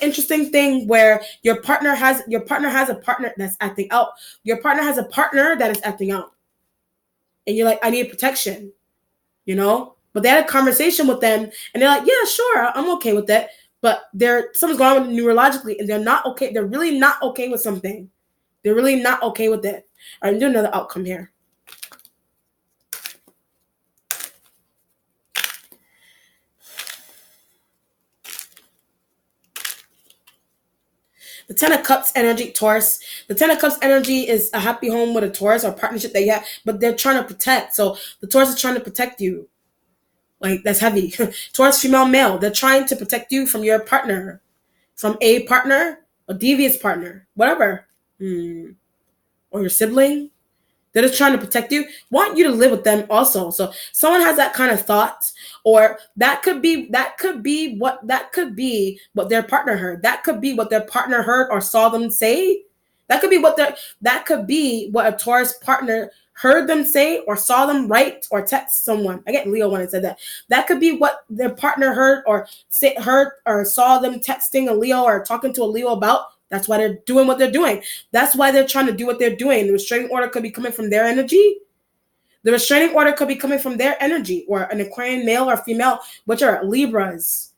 interesting thing where your partner has a partner that's acting out. Your partner has a partner that is acting out, and you're like, I need protection. But they had a conversation with them, and they're like, yeah, sure, I'm okay with that. But something's going on neurologically, and they're not okay. They're really not okay with something. They're really not okay with it. All right, do another outcome here. The Ten of Cups energy, Taurus. The Ten of Cups energy is a happy home with a Taurus or partnership that you have, but they're trying to protect. So the Taurus is trying to protect you. Like, that's heavy. Taurus, female, male. They're trying to protect you from your partner. From a partner, a devious partner, whatever. Or your sibling. They're just trying to protect you, want you to live with them also. So someone has that kind of thought, or that could be what their partner heard. That could be what their partner heard or saw them say. That could be what a Taurus partner heard them say or saw them write or text someone. I get Leo when I said that. That could be what their partner heard or saw them texting a Leo or talking to a Leo about. That's why they're doing what they're doing. That's why they're trying to do what they're doing. The restraining order could be coming from their energy. The restraining order could be coming from their energy, or an Aquarian male or female, which are Libras,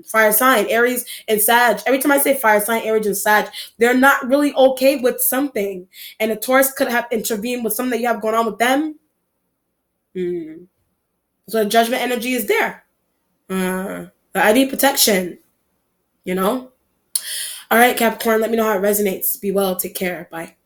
fire sign, Aries, and Sag. Every time I say fire sign, Aries, and Sag, they're not really okay with something. And the Taurus could have intervened with something that you have going on with them. So the judgment energy is there. I need protection, All right, Capricorn, let me know how it resonates. Be well. Take care. Bye.